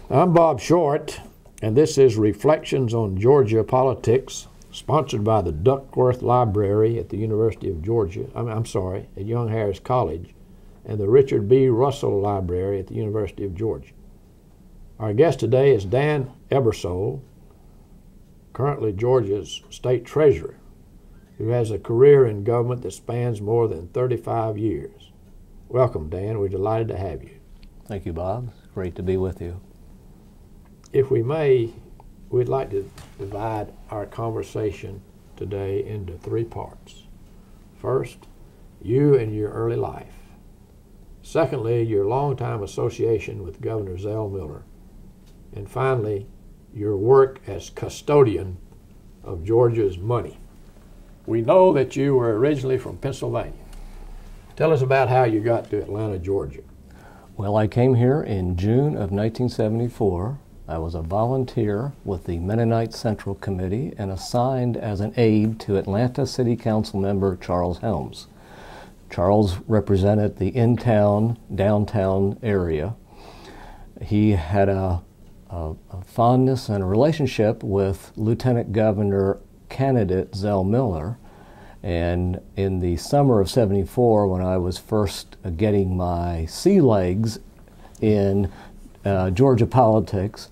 I'm Bob Short, and this is Reflections on Georgia Politics, sponsored by the Duckworth Library at the University of Georgia, at Young Harris College, and the Richard B. Russell Library at the University of Georgia. Our guest today is Dan Ebersole, currently Georgia's state treasurer, who has a career in government that spans more than 35 years. Welcome, Dan. We're delighted to have you. Thank you, Bob. It's great to be with you. If we may, we'd like to divide our conversation today into three parts. First, you and your early life. Secondly, your longtime association with Governor Zell Miller. And finally, your work as custodian of Georgia's money. We know that you were originally from Pennsylvania. Tell us about how you got to Atlanta, Georgia. Well, I came here in June of 1974. I was a volunteer with the Mennonite Central Committee and assigned as an aide to Atlanta City Council member Charles Helms. Charles represented the in-town, downtown area. He had a fondness and a relationship with Lieutenant Governor candidate Zell Miller, and in the summer of '74, when I was first getting my sea legs in Georgia politics,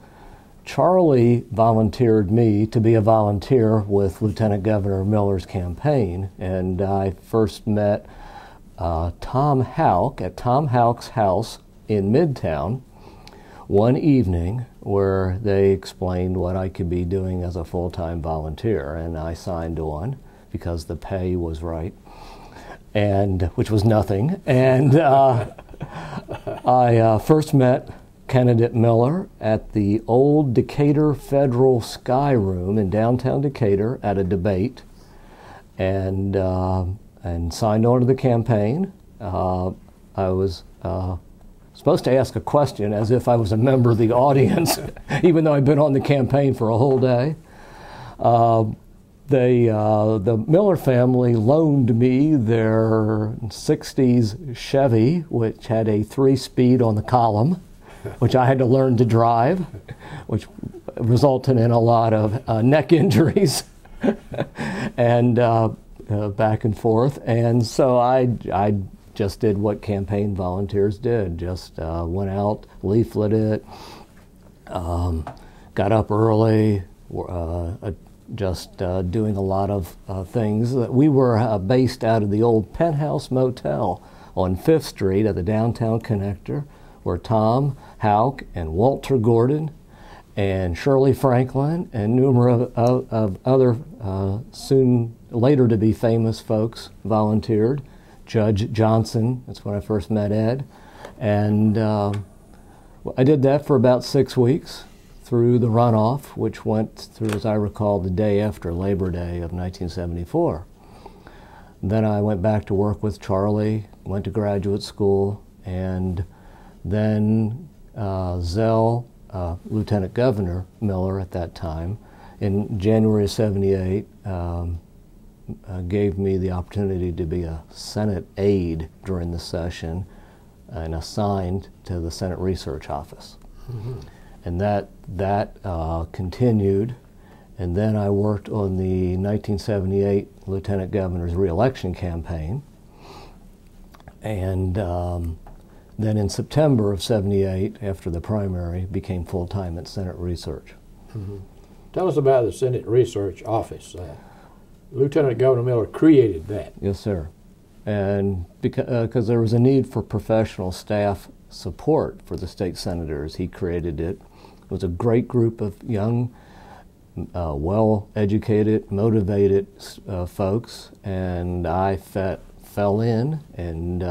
Charlie volunteered me to be a volunteer with Lieutenant Governor Miller's campaign, and I first met Tom Houck at Tom Houck's house in Midtown one evening, where they explained what I could be doing as a full-time volunteer, and I signed on because the pay was right, and which was nothing. And I first met candidate Miller at the old Decatur Federal Sky Room in downtown Decatur at a debate, and signed on to the campaign. I was supposed to ask a question as if I was a member of the audience, even though I'd been on the campaign for a whole day. The Miller family loaned me their '60s Chevy, which had a 3-speed on the column, which I had to learn to drive, which resulted in a lot of neck injuries and back and forth. And so I just did what campaign volunteers did, just went out, leafleted, got up early, just doing a lot of things. We were based out of the old Penthouse Motel on 5th Street at the downtown connector, where Tom Houck and Walter Gordon and Shirley Franklin and numerous of other soon later to be famous folks volunteered. Judge Johnson, that's when I first met Ed. And I did that for about 6 weeks through the runoff, which went through, as I recall, the day after Labor Day of 1974. Then I went back to work with Charlie, went to graduate school, and then Zell, Lieutenant Governor Miller at that time, in January of '78, gave me the opportunity to be a Senate aide during the session and assigned to the Senate Research Office. Mm-hmm. And that continued, and then I worked on the 1978 Lieutenant Governor's reelection campaign, and then in September of '78, after the primary, became full-time at Senate Research. Mm-hmm. Tell us about the Senate Research Office. Lieutenant Governor Miller created that. Yes, sir. And because there was a need for professional staff support for the state senators, he created it. It was a great group of young, well-educated, motivated folks, and I fell in and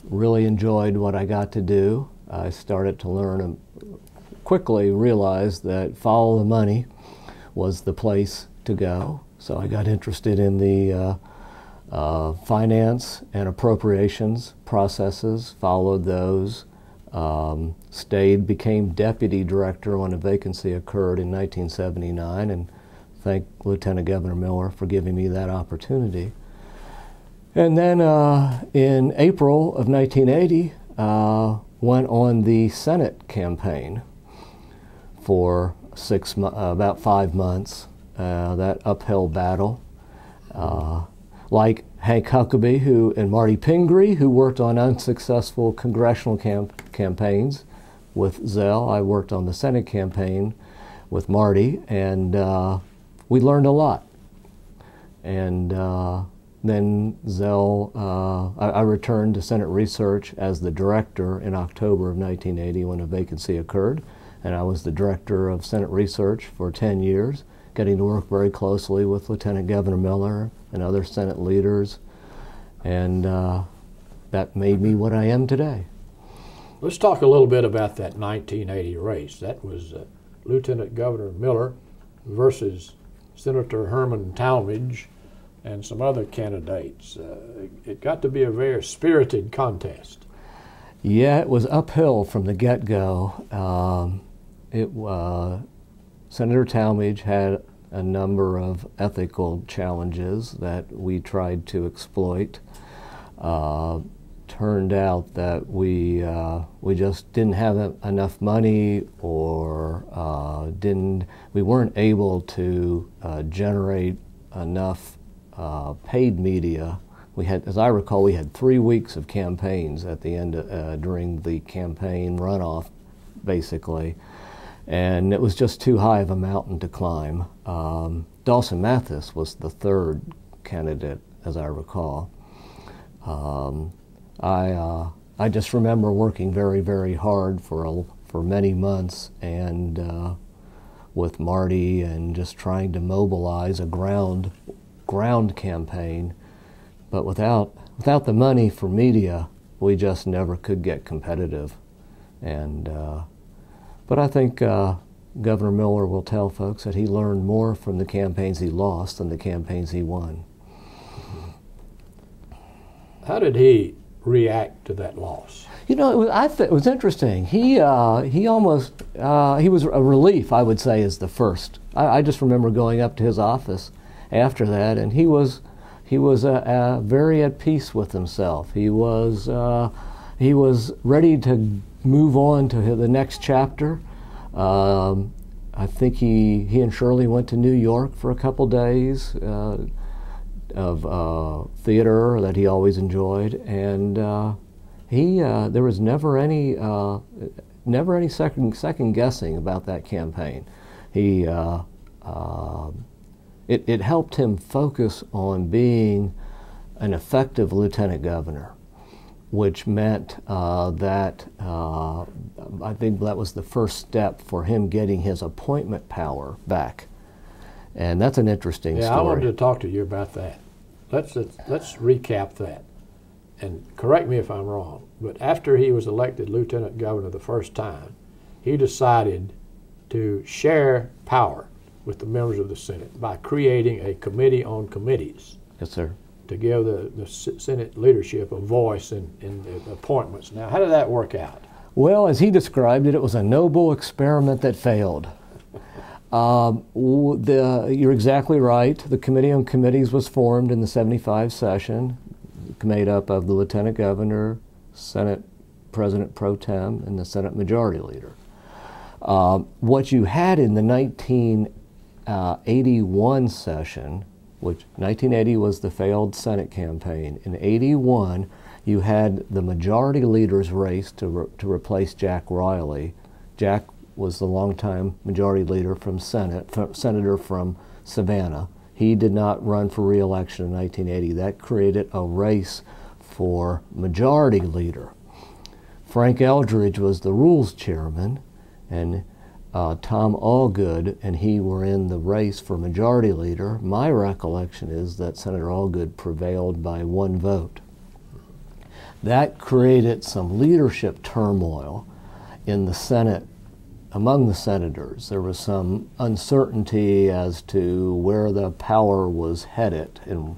really enjoyed what I got to do. I started to learn and quickly realized that follow the money was the place to go. So I got interested in the finance and appropriations processes, followed those, became deputy director when a vacancy occurred in 1979, and thank Lieutenant Governor Miller for giving me that opportunity. And then in April of 1980, went on the Senate campaign for about 5 months. That uphill battle. Like Hank Huckabee and Marty Pingree, who worked on unsuccessful congressional campaigns with Zell. I worked on the Senate campaign with Marty, and we learned a lot. And then Zell, I returned to Senate Research as the director in October of 1980 when a vacancy occurred, and I was the director of Senate Research for 10 years, getting to work very closely with Lieutenant Governor Miller and other Senate leaders, and that made me what I am today. Let's talk a little bit about that 1980 race. That was Lieutenant Governor Miller versus Senator Herman Talmadge and some other candidates. It got to be a very spirited contest. Yeah, it was uphill from the get-go. Senator Talmadge had a number of ethical challenges that we tried to exploit. Turned out that we just didn't have enough money, or we weren't able to generate enough paid media. We had, as I recall, we had 3 weeks of campaigns at the end during the campaign runoff, basically. And it was just too high of a mountain to climb. Dawson Mathis was the third candidate, as I recall. I just remember working very, very hard for many months, and with Marty, and just trying to mobilize a ground campaign. But without the money for media, we just never could get competitive. And but I think Governor Miller will tell folks that he learned more from the campaigns he lost than the campaigns he won. How did he react to that loss? You know, it was interesting. He was a relief, I would say, is the first. I just remember going up to his office after that, and he was very at peace with himself. He was ready to move on to the next chapter. I think he and Shirley went to New York for a couple days of theater that he always enjoyed, and there was never any second guessing about that campaign. It helped him focus on being an effective lieutenant governor, which meant that I think that was the first step for him getting his appointment power back. And that's an interesting story. Yeah, I wanted to talk to you about that. Let's recap that. And correct me if I'm wrong, but after he was elected lieutenant governor the first time, he decided to share power with the members of the Senate by creating a committee on committees. Yes, sir. To give the Senate leadership a voice in the appointments. Now, how did that work out? Well, as he described it, it was a noble experiment that failed. You're exactly right. The Committee on Committees was formed in the 75 session, made up of the Lieutenant Governor, Senate President Pro Tem, and the Senate Majority Leader. What you had in the 1981 session, which 1980 was the failed Senate campaign. In 81, you had the majority leader's race to replace Jack Riley. Jack was the longtime majority leader senator from Savannah. He did not run for re-election in 1980. That created a race for majority leader. Frank Eldridge was the rules chairman, and Tom Allgood and he were in the race for majority leader. My recollection is that Senator Allgood prevailed by 1 vote. That created some leadership turmoil in the Senate, among the senators. There was some uncertainty as to where the power was headed and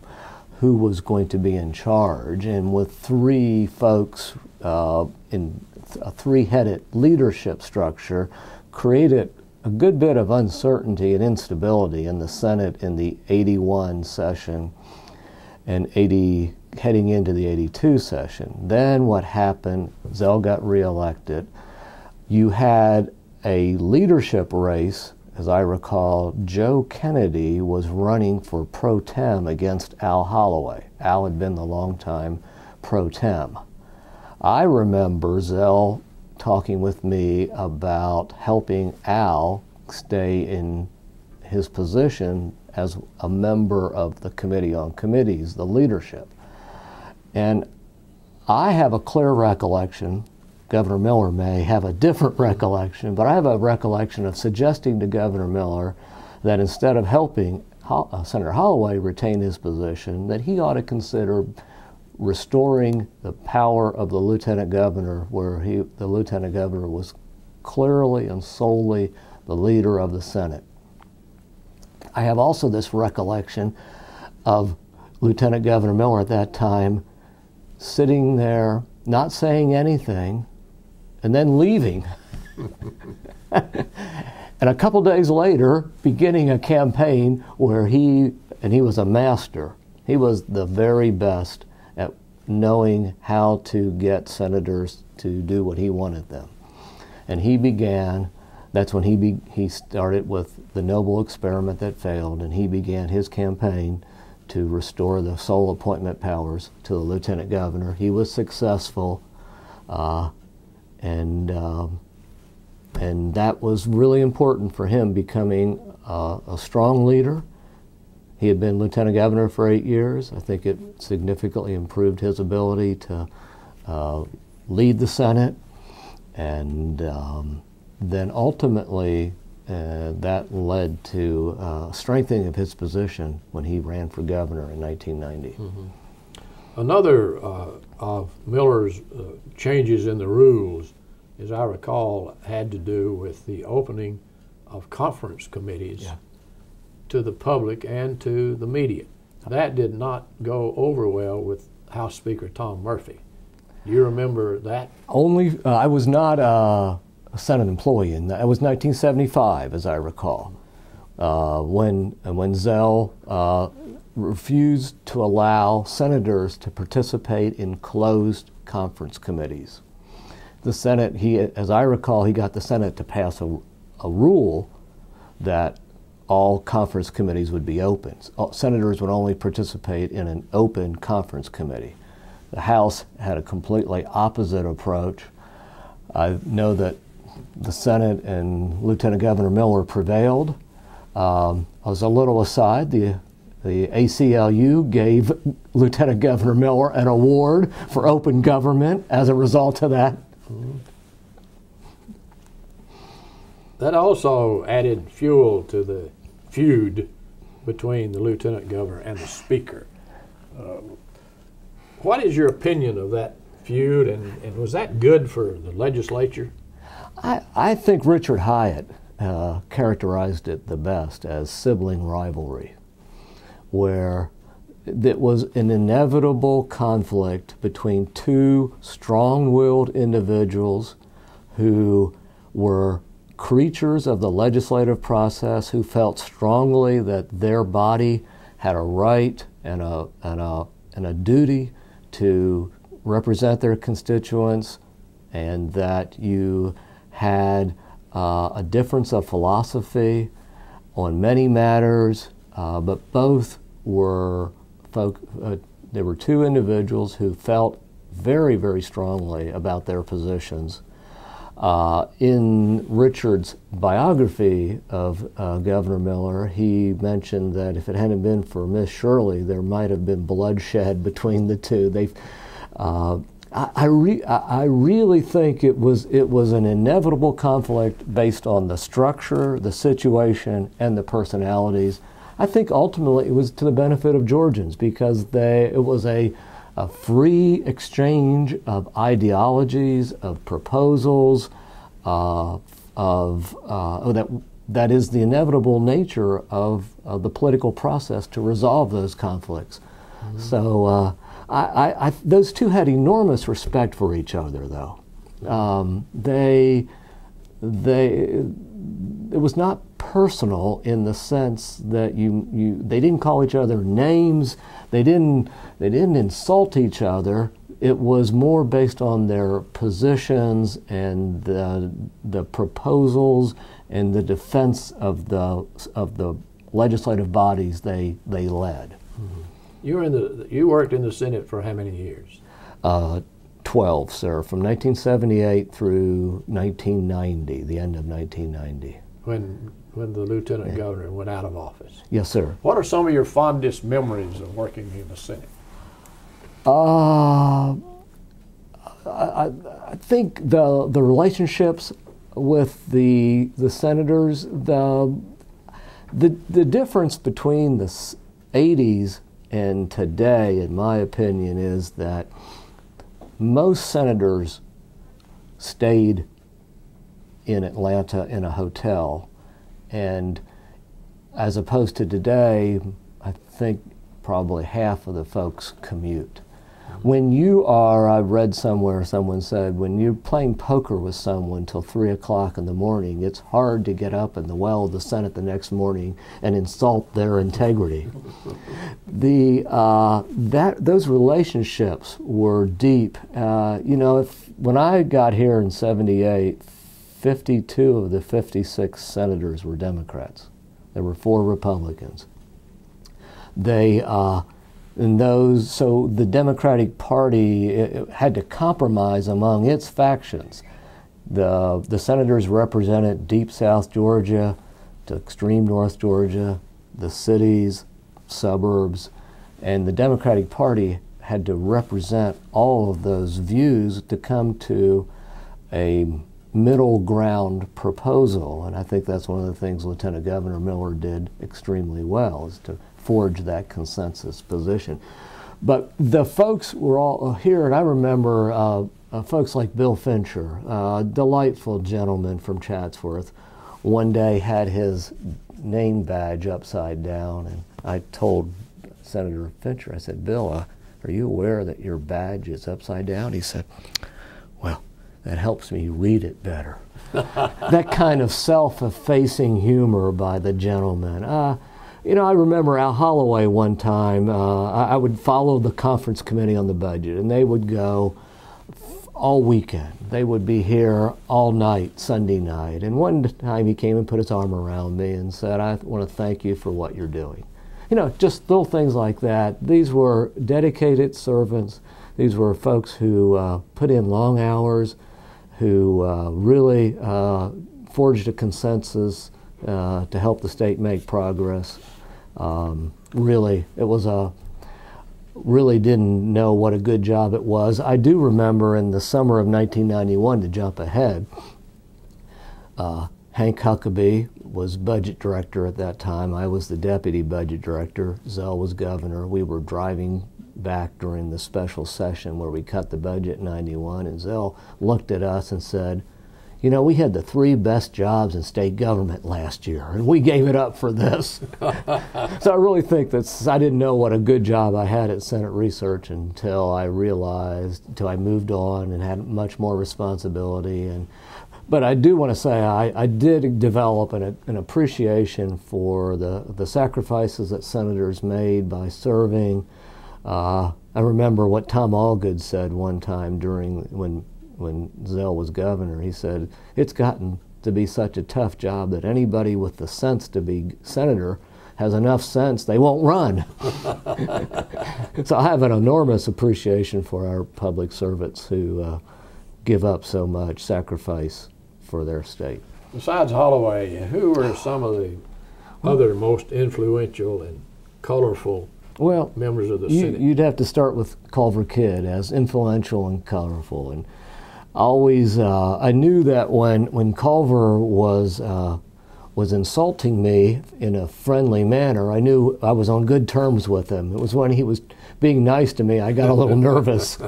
who was going to be in charge. And with 3 folks in a 3-headed leadership structure, created a good bit of uncertainty and instability in the Senate in the 81 session and 82 heading into the 82 session. Then what happened, Zell got reelected. You had a leadership race, as I recall. Joe Kennedy was running for pro tem against Al Holloway. Al had been the longtime pro tem. I remember Zell talking with me about helping Al stay in his position as a member of the Committee on Committees, the leadership. And I have a clear recollection, Governor Miller may have a different recollection, but I have a recollection of suggesting to Governor Miller that instead of helping Senator Holloway retain his position, that he ought to consider restoring the power of the lieutenant governor, where the lieutenant governor was clearly and solely the leader of the Senate. I have also this recollection of Lieutenant Governor Miller at that time sitting there, not saying anything, and then leaving. And a couple days later, beginning a campaign where he was a master. He was the very best at knowing how to get senators to do what he wanted them. And he began, that's when he started with the noble experiment that failed, and he began his campaign to restore the sole appointment powers to the lieutenant governor. He was successful, and that was really important for him, becoming a strong leader. He had been lieutenant governor for 8 years. I think it significantly improved his ability to lead the Senate, and then ultimately that led to strengthening of his position when he ran for governor in 1990. Mm-hmm. Another of Miller's changes in the rules, as I recall, had to do with the opening of conference committees to the public and to the media. That did not go over well with House Speaker Tom Murphy. Do you remember that? Only, I was not a Senate employee, and that was 1975, as I recall, when Zell refused to allow senators to participate in closed conference committees. The Senate, as I recall, he got the Senate to pass a rule that all conference committees would be open. Senators would only participate in an open conference committee. The House had a completely opposite approach. I know that the Senate and Lieutenant Governor Miller prevailed. As a little aside, the ACLU gave Lieutenant Governor Miller an award for open government as a result of that. Mm-hmm. That also added fuel to the feud between the Lieutenant Governor and the Speaker. What is your opinion of that feud, and was that good for the legislature? I think Richard Hyatt characterized it the best as sibling rivalry, where it was an inevitable conflict between two strong-willed individuals who were creatures of the legislative process, who felt strongly that their body had a right and a duty to represent their constituents, and that you had a difference of philosophy on many matters, but both were there were two individuals who felt very, very strongly about their positions. In Richard's biography of Governor Miller, he mentioned that if it hadn't been for Miss Shirley, there might have been bloodshed between the two. I really think it was an inevitable conflict based on the structure, the situation, and the personalities. I think ultimately it was to the benefit of Georgians, because it was a free exchange of ideologies, of proposals, that is the inevitable nature of the political process to resolve those conflicts. Mm-hmm. So those two had enormous respect for each other, though. was not personal in the sense that they didn't call each other names, they didn't insult each other. It was more based on their positions and the proposals and the defense of the legislative bodies they led. Mm-hmm. You worked in the Senate for how many years? 12, sir, from 1978 through 1990, the end of 1990. When the lieutenant governor went out of office. Yes, sir. What are some of your fondest memories of working in the Senate? I think the relationships with the senators, the difference between the 80s and today, in my opinion, is that most senators stayed in Atlanta in a hotel, and as opposed to today, I think probably half of the folks commute. When you are, I read somewhere, someone said, when you're playing poker with someone till 3 o'clock in the morning, it's hard to get up in the well of the Senate the next morning and insult their integrity. Those relationships were deep. When I got here in '78, 52 of the 56 senators were Democrats. There were 4 Republicans. So the Democratic Party had to compromise among its factions. The senators represented deep South Georgia to extreme North Georgia, the cities, suburbs, and the Democratic Party had to represent all of those views to come to a middle ground proposal. And I think that's one of the things Lieutenant Governor Miller did extremely well, is to forge that consensus position. But the folks were all here, and I remember folks like Bill Fincher, a delightful gentleman from Chatsworth, one day had his name badge upside down, and I told Senator Fincher, I said, Bill, are you aware that your badge is upside down? He said, well, that helps me read it better. That kind of self-effacing humor by the gentleman. I remember Al Holloway one time, I would follow the conference committee on the budget, and they would go all weekend. They would be here all night, Sunday night. And one time he came and put his arm around me and said, I want to thank you for what you're doing. Just little things like that. These were dedicated servants. These were folks who put in long hours, who really forged a consensus to help the state make progress. Really didn't know what a good job it was. I do remember in the summer of 1991, to jump ahead, Hank Huckabee was budget director at that time. I was the deputy budget director. Zell was governor. We were driving back during the special session where we cut the budget in '91, and Zell looked at us and said, we had the 3 best jobs in state government last year, and we gave it up for this. So I really think I didn't know what a good job I had at Senate Research until I moved on and had much more responsibility. But I do want to say I did develop an appreciation for the sacrifices that senators made by serving. I remember what Tom Allgood said one time when Zell was governor. He said, it's gotten to be such a tough job that anybody with the sense to be senator has enough sense they won't run. So I have an enormous appreciation for our public servants who give up so much sacrifice for their state. Besides Holloway, who were some of the other most influential and colorful members of the Senate? You'd have to start with Culver Kidd as influential and colorful. And always, I knew that when Culver was insulting me in a friendly manner, I knew I was on good terms with him. It was when he was being nice to me, I got a little nervous.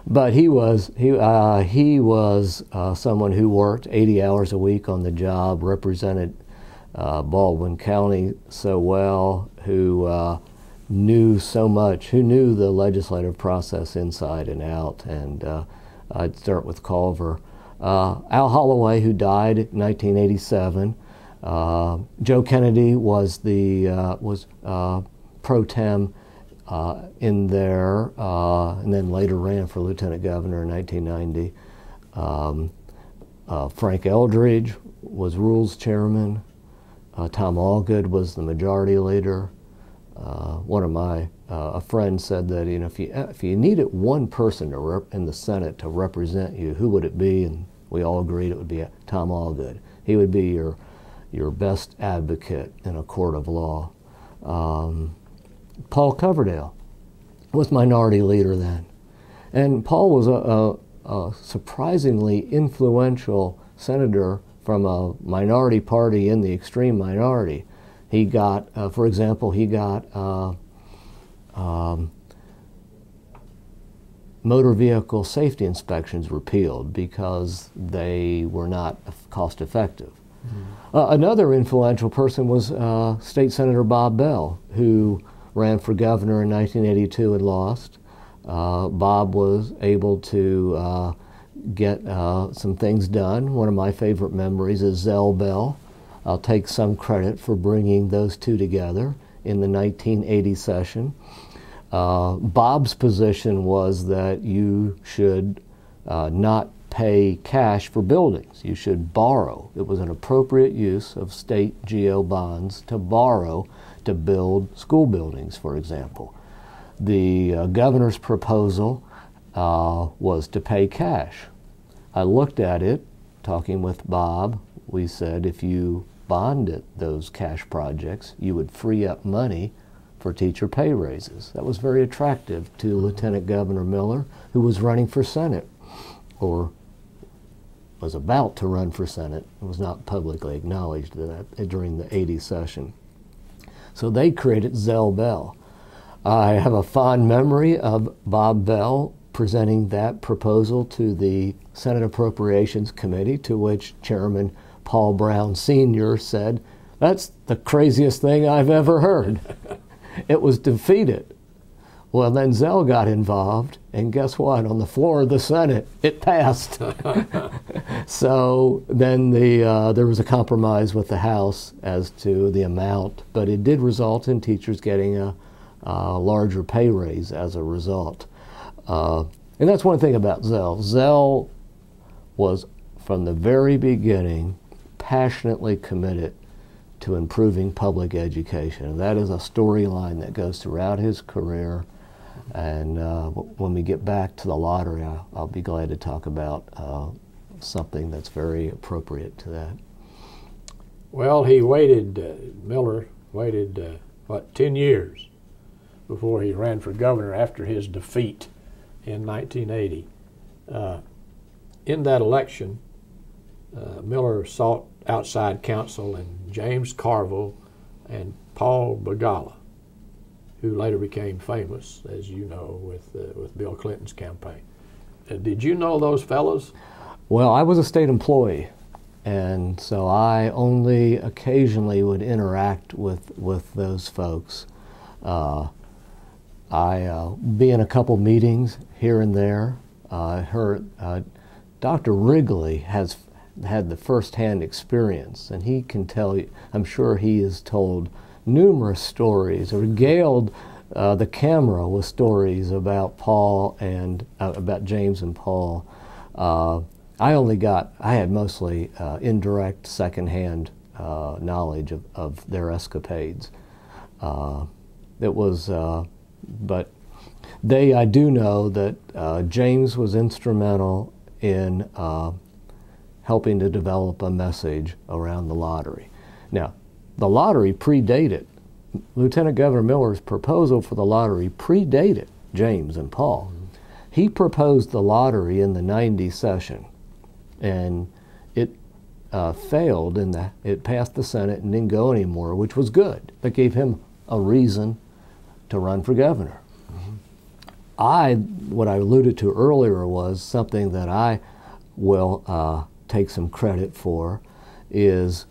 But he was someone who worked 80 hours a week on the job, represented Baldwin County so well, who knew so much, who knew the legislative process inside and out. And I'd start with Culver. Al Holloway, who died in 1987, Joe Kennedy was pro tem in there, and then later ran for lieutenant governor in 1990. Frank Eldridge was rules chairman. Tom Allgood was the majority leader. One of my a friend said that, you know, if you needed one person in the Senate to represent you, who would it be? And we all agreed it would be Tom Allgood. He would be your best advocate in a court of law. Paul Coverdale was minority leader then, and Paul was a surprisingly influential senator from a minority party in the extreme minority. He got, for example, he got motor vehicle safety inspections repealed because they were not cost effective. Another influential person was State Senator Bob Bell, who ran for governor in 1982 and lost. Bob was able to get some things done. One of my favorite memories is Zell Bell. I'll take some credit for bringing those two together in the 1980 session. Bob's position was that you should not pay cash for buildings. You should borrow. It was an appropriate use of state GO bonds to borrow to build school buildings, for example. The governor's proposal was to pay cash. I looked at it, talking with Bob. We said if you bonded those cash projects, you would free up money for teacher pay raises. That was very attractive to Lieutenant Governor Miller, who was running for Senate, or was about to run for Senate. It was not publicly acknowledged that during the 80 session. So they created Zell Bell. I have a fond memory of Bob Bell presenting that proposal to the Senate Appropriations Committee, to which Chairman Paul Brown Sr. said, "That's the craziest thing I've ever heard." It was defeated. Well, then Zell got involved, and guess what? On the floor of the Senate, it passed. So then there was a compromise with the House as to the amount, but it did result in teachers getting a larger pay raise as a result. And that's one thing about Zell. Zell was, from the very beginning, passionately committed to improving public education. And that is a storyline that goes throughout his career. And when we get back to the lottery, I'll be glad to talk about something that's very appropriate to that. Well, Miller waited, 10 years before he ran for governor after his defeat in 1980. In that election, Miller sought outside counsel in James Carville and Paul Begala, who later became famous, as you know, with Bill Clinton's campaign. Did you know those fellows? Well, I was a state employee, and so I only occasionally would interact with those folks. I be in a couple meetings here and there. I heard Dr. Wrigley has had the first-hand experience, and he can tell you, I'm sure he has told numerous stories, or regaled the camera with stories about Paul and about James and Paul. I had mostly indirect, secondhand knowledge of their escapades. It was, but I do know that James was instrumental in helping to develop a message around the lottery. Now, the lottery predated. Lieutenant Governor Miller's proposal for the lottery predated James and Paul. He proposed the lottery in the 90 session, and it failed, it passed the Senate and didn't go anymore, which was good. That gave him a reason to run for governor. What I alluded to earlier was something that I will take some credit for, is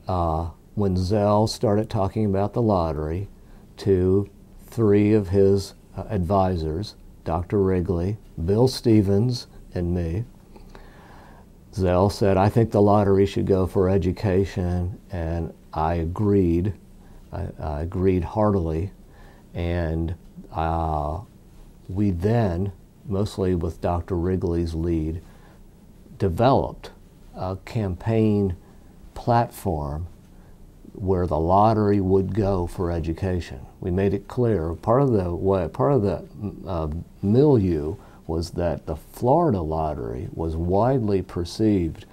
when Zell started talking about the lottery to three of his advisors, Dr. Wrigley, Bill Stevens, and me, Zell said, I think the lottery should go for education, and I agreed. I agreed heartily, and we then, mostly with Dr. Wrigley's lead, developed a campaign platform where the lottery would go for education. We made it clear. Part of the milieu was that the Florida lottery was widely perceived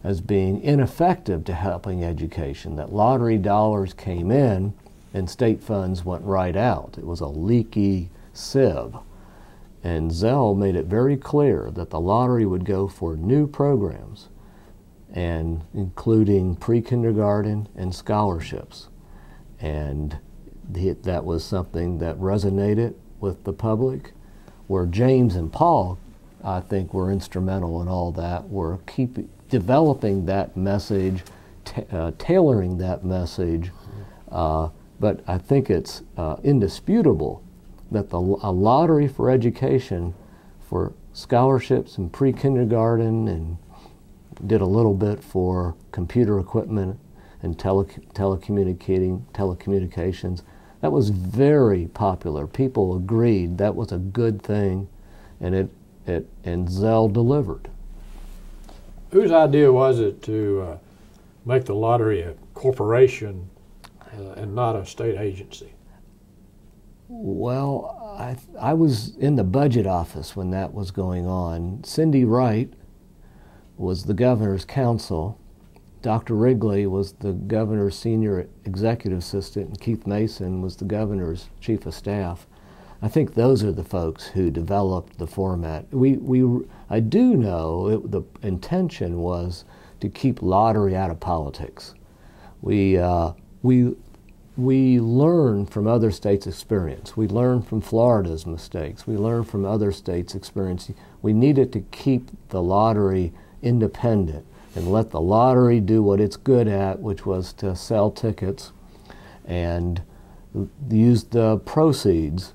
as being ineffective to helping education, that lottery dollars came in and state funds went right out. It was a leaky sieve. And Zell made it very clear that the lottery would go for new programs, and including pre-kindergarten and scholarships. And that was something that resonated with the public, where James and Paul, I think, were instrumental in all that, were developing that message, tailoring that message. But I think it's indisputable that a lottery for education, for scholarships and pre-kindergarten, and did a little bit for computer equipment and telecommunications. That was very popular. People agreed that was a good thing, and and Zell delivered. Whose idea was it to make the lottery a corporation and not a state agency? Well, I was in the budget office when that was going on. Cindy Wright was the governor's counsel. Dr. Wrigley was the governor's senior executive assistant, and Keith Mason was the governor's chief of staff. I think those are the folks who developed the format. I do know the intention was to keep lottery out of politics. We learn from other states' experience. We learn from Florida's mistakes. We learn from other states' experience. We needed to keep the lottery independent and let the lottery do what it's good at, which was to sell tickets and use the proceeds.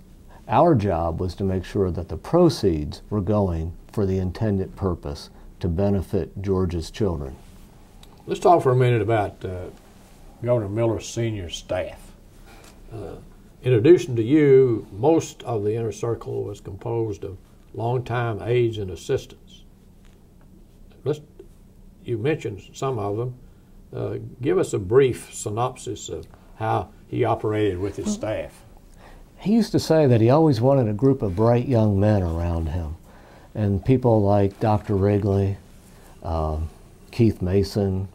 Our job was to make sure that the proceeds were going for the intended purpose, to benefit Georgia's children. Let's talk for a minute about Governor Miller's senior staff. In addition to you, most of the inner circle was composed of longtime aides and assistants. You mentioned some of them. Give us a brief synopsis of how he operated with his staff. He used to say that he always wanted a group of bright young men around him, and people like Dr. Wrigley, Keith Mason,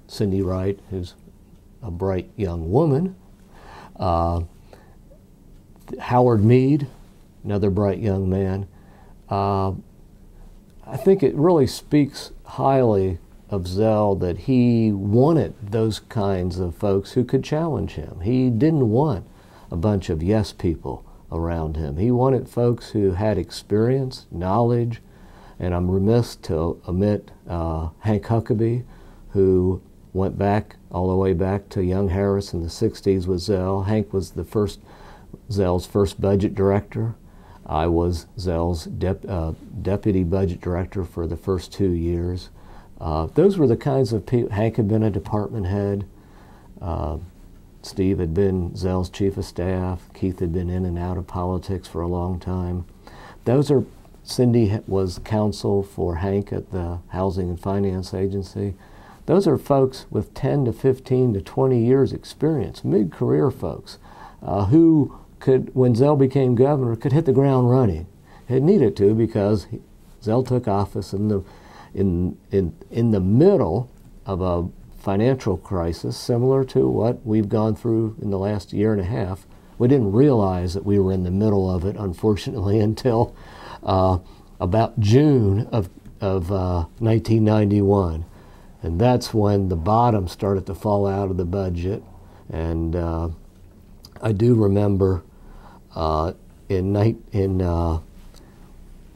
Cindy Wright, who's a bright young woman, Howard Meade, another bright young man. I think it really speaks highly of Zell that he wanted those kinds of folks who could challenge him. He didn't want a bunch of yes people around him. He wanted folks who had experience, knowledge, and I'm remiss to omit Hank Huckabee, who went back all the way back to Young Harris in the 60s with Zell. Hank was Zell's first budget director. I was Zell's deputy budget director for the first 2 years. Those were the kinds of people. Hank had been a department head. Steve had been Zell's chief of staff. Keith had been in and out of politics for a long time. Cindy was counsel for Hank at the Housing and Finance Agency. Those are folks with 10 to 15 to 20 years experience, mid-career folks, who could, when Zell became governor, could hit the ground running. It needed to, because Zell took office in the middle of a financial crisis similar to what we've gone through in the last year and a half. We didn't realize that we were in the middle of it, unfortunately, until about June of 1991. And that's when the bottom started to fall out of the budget. And I do remember in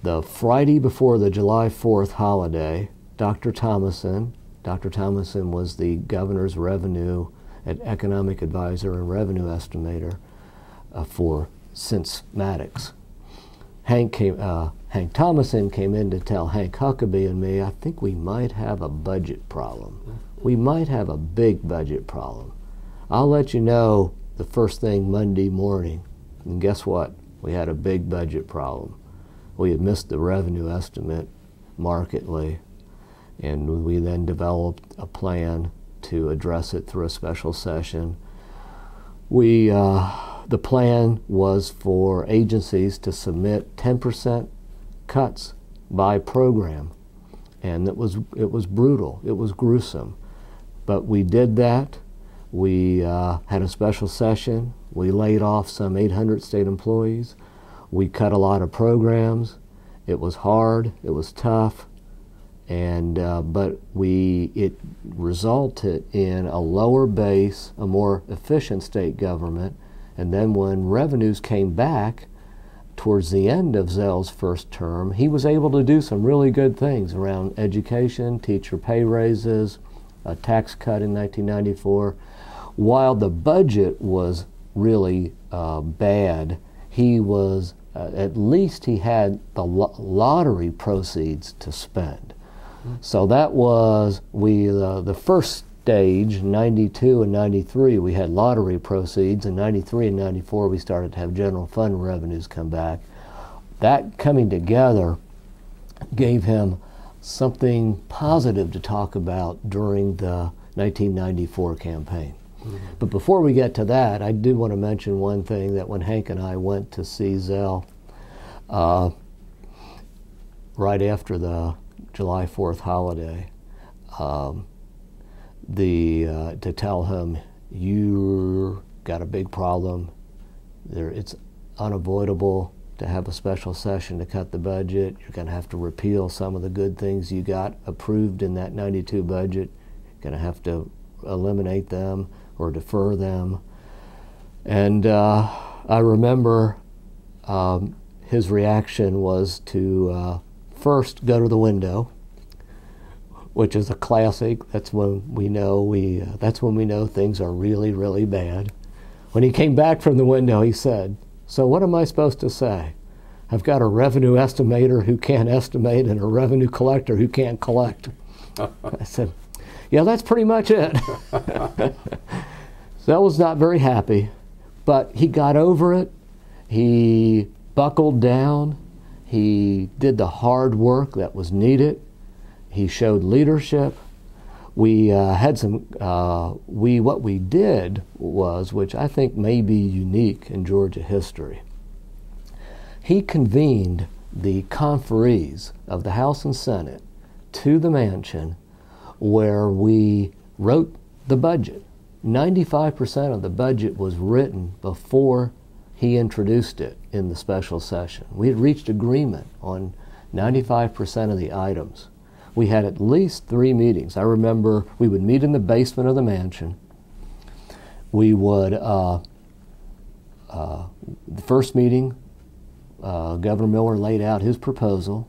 the Friday before the July 4th holiday, Dr. Thomason was the governor's revenue and economic advisor and revenue estimator since Maddox. Hank Thomason came in to tell Hank Huckabee and me, I think we might have a budget problem. We might have a big budget problem. I'll let you know the first thing Monday morning. And guess what? We had a big budget problem. We had missed the revenue estimate markedly, and we then developed a plan to address it through a special session. The plan was for agencies to submit 10% cuts by program, and it was brutal. It was gruesome, but we did that. We had a special session. We laid off some 800 state employees. We cut a lot of programs. It was hard. It was tough, and but it resulted in a lower base, a more efficient state government. And then when revenues came back towards the end of Zell's first term, he was able to do some really good things around education, teacher pay raises, a tax cut in 1994. While the budget was really bad, he was at least he had the lottery proceeds to spend. So that was the first stage, 92 and 93, we had lottery proceeds. In 93 and 94, we started to have general fund revenues come back. That coming together gave him something positive to talk about during the 1994 campaign. But before we get to that, I did want to mention one thing, that when Hank and I went to see Zell right after the July 4th holiday, to tell him, you got a big problem. It's unavoidable to have a special session to cut the budget. You're going to have to repeal some of the good things you got approved in that 92 budget. You're going to have to eliminate them or defer them. And I remember his reaction was to first go to the window, which is a classic. That's when we know things are really, really bad. When he came back from the window, he said, "So what am I supposed to say? I've got a revenue estimator who can't estimate and a revenue collector who can't collect." I said, "Yeah, that's pretty much it." Zell was not very happy, but he got over it. He buckled down. He did the hard work that was needed. He showed leadership. We had some. What we did was, which I think may be unique in Georgia history. He convened the conferees of the House and Senate to the mansion, where we wrote the budget. 95% of the budget was written before he introduced it in the special session. We had reached agreement on 95% of the items. We had at least 3 meetings. I remember we would meet in the basement of the mansion. We would, the first meeting, Governor Miller laid out his proposal.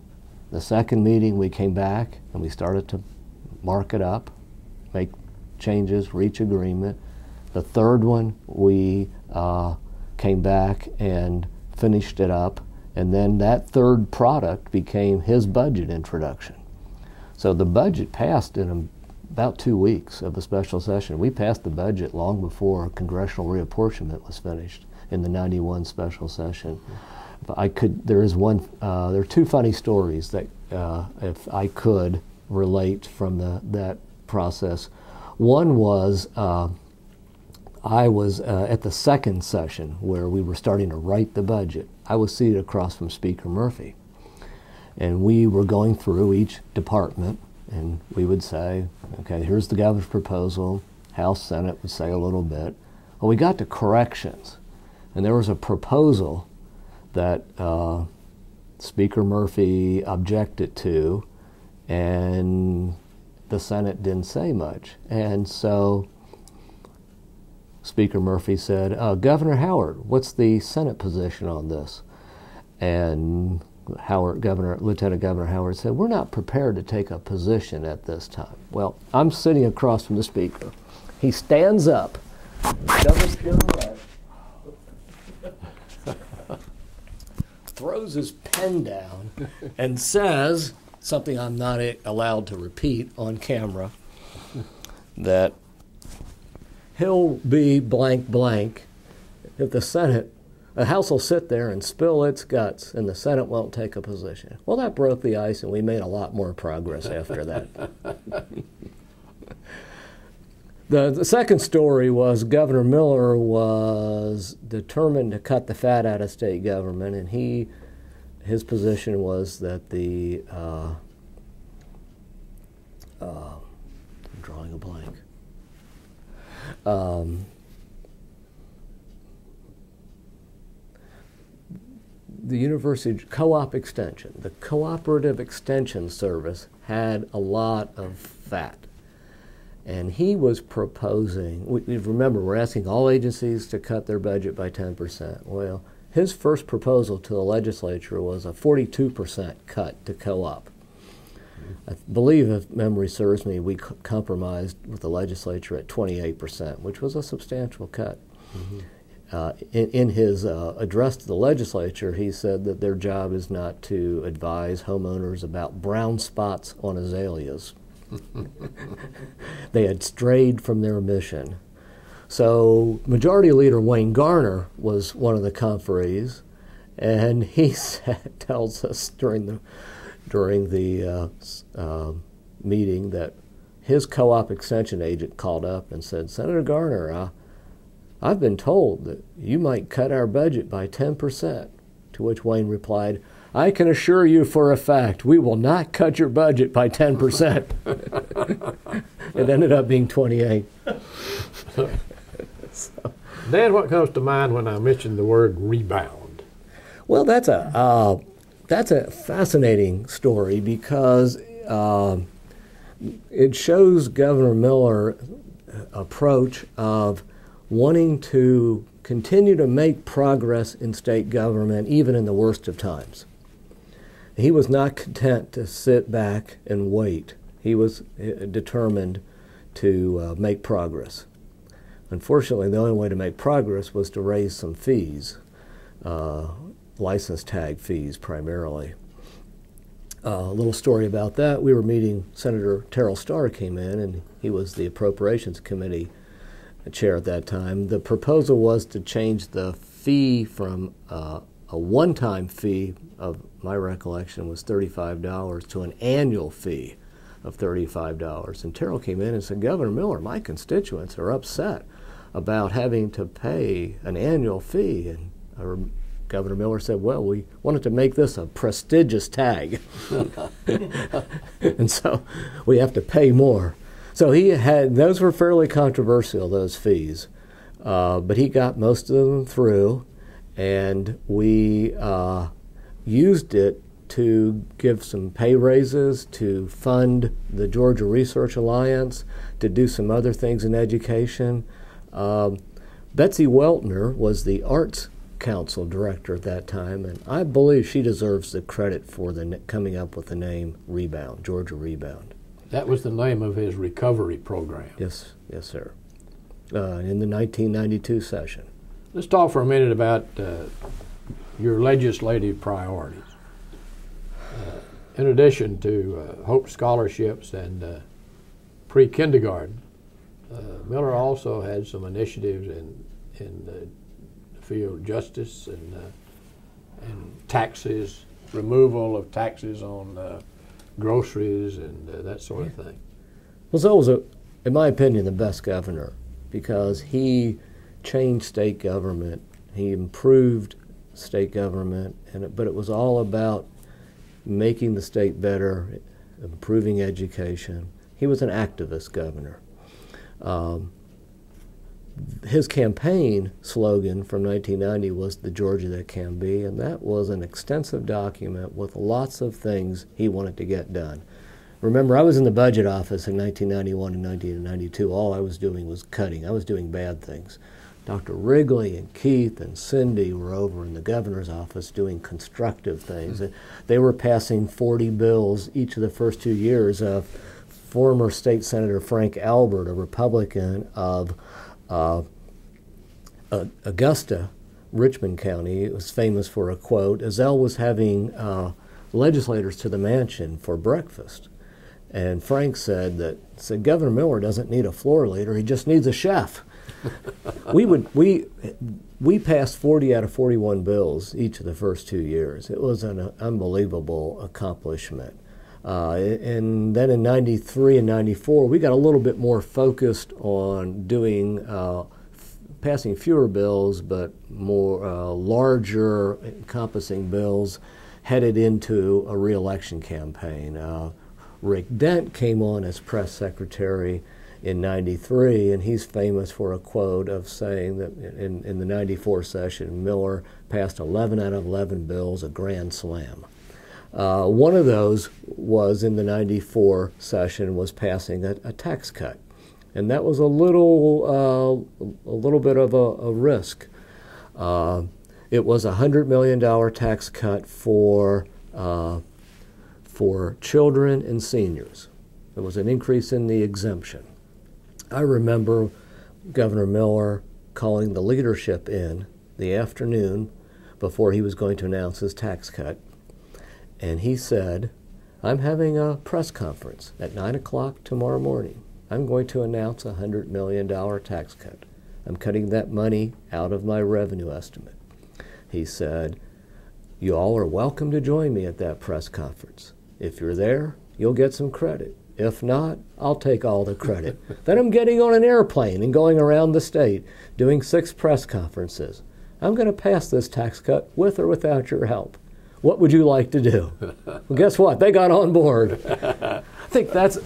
The second meeting, we came back and we started to mark it up, make changes, reach agreement. The third one, we came back and finished it up, and then that third product became his budget introduction. So the budget passed in about 2 weeks of the special session. We passed the budget long before congressional reapportionment was finished in the 91 special session. There are 2 funny stories that if I could relate from that process. One was I was at the second session where we were starting to write the budget. I was seated across from Speaker Murphy, and we were going through each department, and we would say, okay, here's the governor's proposal. House, Senate would say a little bit. Well, we got to corrections, and there was a proposal that Speaker Murphy objected to, and the Senate didn't say much. And so Speaker Murphy said, Governor Howard, what's the Senate position on this? And Lieutenant Governor Howard said, we're not prepared to take a position at this time. Well, I'm sitting across from the Speaker. He stands up, doubles pirouette, throws his pen down and says something I'm not allowed to repeat on camera, that he'll be blank blank if the House will sit there and spill its guts and the Senate won't take a position. Well, that broke the ice, and we made a lot more progress after that. The second story was Governor Miller was determined to cut the fat out of state government, and his position was that I'm drawing a blank. The university co-op extension, the cooperative extension service had a lot of fat. And he was proposing, remember, we're asking all agencies to cut their budget by 10%. Well, his first proposal to the legislature was a 42% cut to co-op. I believe, if memory serves me, we compromised with the legislature at 28%, which was a substantial cut. In his address to the legislature, he said that their job is not to advise homeowners about brown spots on azaleas. They had strayed from their mission. So Majority Leader Wayne Garner was one of the conferees, and he tells us during the meeting that his co-op extension agent called up and said, "Senator Garner, I've been told that you might cut our budget by 10%, to which Wayne replied, "I can assure you for a fact we will not cut your budget by 10%. It ended up being 28. Dan, what comes to mind when I mention the word rebound? Well, that's a fascinating story because it shows Governor Miller's approach of wanting to continue to make progress in state government even in the worst of times. He was not content to sit back and wait. He was determined to make progress. Unfortunately, the only way to make progress was to raise some fees, license tag fees primarily. A little story about that. We were meeting, Senator Terrell Starr came in, and he was the Appropriations Committee chair at that time. The proposal was to change the fee from a one-time fee of my recollection was $35 to an annual fee of $35. And Terrell came in and said, "Governor Miller, my constituents are upset about having to pay an annual fee." And Governor Miller said, "Well, we wanted to make this a prestigious tag." And so we have to pay more. So those were fairly controversial, those fees. But he got most of them through, and we used it to give some pay raises, to fund the Georgia Research Alliance, to do some other things in education. Betsy Weltner was the Arts Council director at that time, and I believe she deserves the credit for coming up with the name Rebound, Georgia Rebound. That was the name of his recovery program. Yes, sir. In the 1992 session. Let's talk for a minute about your legislative priorities. In addition to Hope scholarships and pre-kindergarten, Miller also had some initiatives in the field of justice and taxes, removal of taxes on groceries and that sort of thing. Well, Zell was, in my opinion, the best governor because he changed state government. He improved state government, but it was all about making the state better, improving education. He was an activist governor. His campaign slogan from 1990 was "The Georgia That Can Be," and that was an extensive document with lots of things he wanted to get done. Remember, I was in the budget office in 1991 and 1992. All I was doing was cutting. I was doing bad things. Dr. Wrigley and Keith and Cindy were over in the governor's office doing constructive things. They were passing 40 bills each of the first 2 years. Former State Senator Frank Albert, a Republican of Augusta, Richmond County. It was famous for a quote. Zell was having legislators to the mansion for breakfast. And Frank said Governor Miller doesn't need a floor leader, he just needs a chef. We passed 40 out of 41 bills each of the first 2 years. It was an unbelievable accomplishment. And then in 93 and 94, we got a little bit more focused on doing passing fewer bills, but more larger encompassing bills headed into a re-election campaign. Rick Dent came on as press secretary in 93, and he's famous for a quote of saying that in the 94 session, Miller passed 11 out of 11 bills, a grand slam. One of those was in the 94 session was passing a tax cut. And that was a little bit of a risk. It was a $100 million tax cut for children and seniors. There was an increase in the exemption. I remember Governor Miller calling the leadership in the afternoon before he was going to announce his tax cut. And he said, "I'm having a press conference at 9 o'clock tomorrow morning. I'm going to announce a $100 million tax cut. I'm cutting that money out of my revenue estimate." He said, "You all are welcome to join me at that press conference. If you're there, you'll get some credit. If not, I'll take all the credit." Then I'm getting on an airplane and going around the state doing 6 press conferences. I'm going to pass this tax cut with or without your help. What would you like to do? Well, guess what? They got on board. I think that's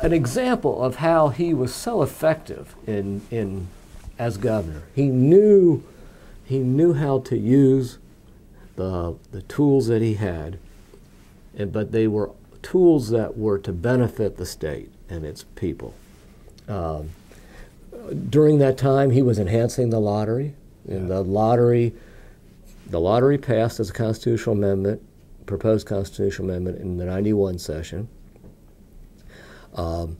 an example of how he was so effective in as governor. He knew how to use the tools that he had, but they were tools that were to benefit the state and its people. During that time, he was enhancing the lottery, and the lottery passed as a constitutional amendment, proposed constitutional amendment in the 91 session. An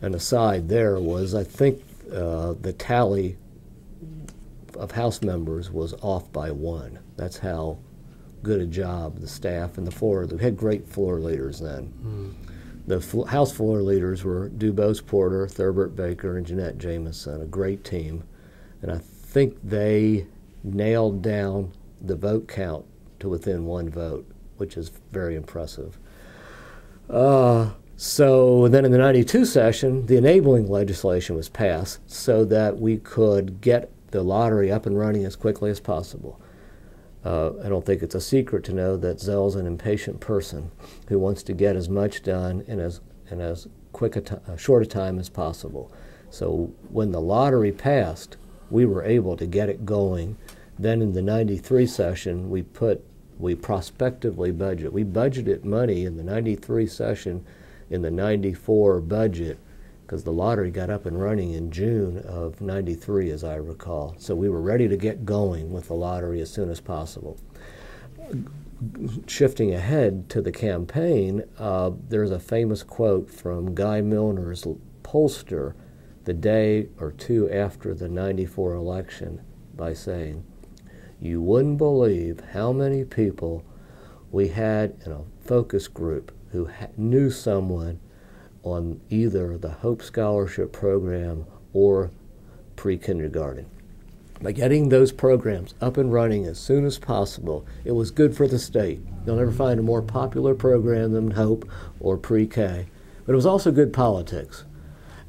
aside there was, I think the tally of House members was off by 1. That's how good a job the staff and the floor, we had great floor leaders then. The House floor leaders were Dubose Porter, Thurbert Baker, and Jeanette Jameson, a great team. And I think they nailed down the vote count to within 1 vote, which is very impressive. So then in the 92 session, the enabling legislation was passed so that we could get the lottery up and running as quickly as possible. I don't think it's a secret to know that Zell's an impatient person who wants to get as much done in as quick a short a time as possible. So when the lottery passed, we were able to get it going. Then in the 93 session, we prospectively budget. We budgeted money in the 93 session in the 94 budget because the lottery got up and running in June of 93, as I recall. So we were ready to get going with the lottery as soon as possible. Shifting ahead to the campaign, there's a famous quote from Guy Milner's pollster the day or two after the 94 election by saying, "You wouldn't believe how many people we had in a focus group who knew someone on either the Hope Scholarship Program or pre-kindergarten." By getting those programs up and running as soon as possible, it was good for the state. You'll never find a more popular program than Hope or pre-K. But it was also good politics.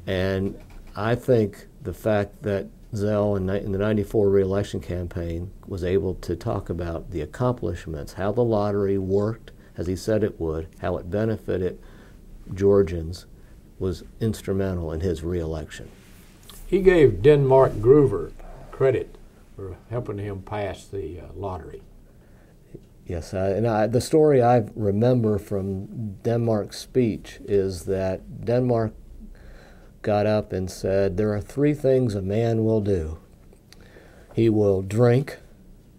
And I think the fact that Zell in the 94 re-election campaign was able to talk about the accomplishments, how the lottery worked, as he said it would, how it benefited Georgians, was instrumental in his re-election. He gave Denmark Groover credit for helping him pass the lottery. Yes, the story I remember from Denmark's speech is that Denmark got up and said, "There are 3 things a man will do. He will drink,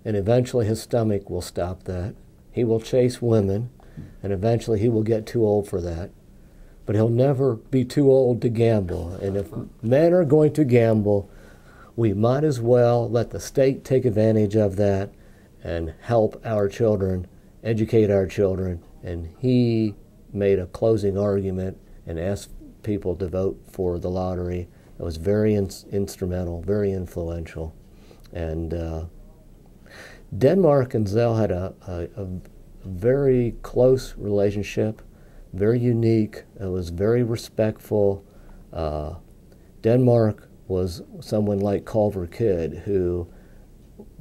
and eventually his stomach will stop that. He will chase women, and eventually he will get too old for that. But he'll never be too old to gamble. And if men are going to gamble, we might as well let the state take advantage of that and help our children, educate our children. And he made a closing argument and asked people to vote for the lottery. It was very instrumental, very influential. And Denmark and Zell had a very close relationship, very unique. It was very respectful. Denmark was someone like Culver Kidd, who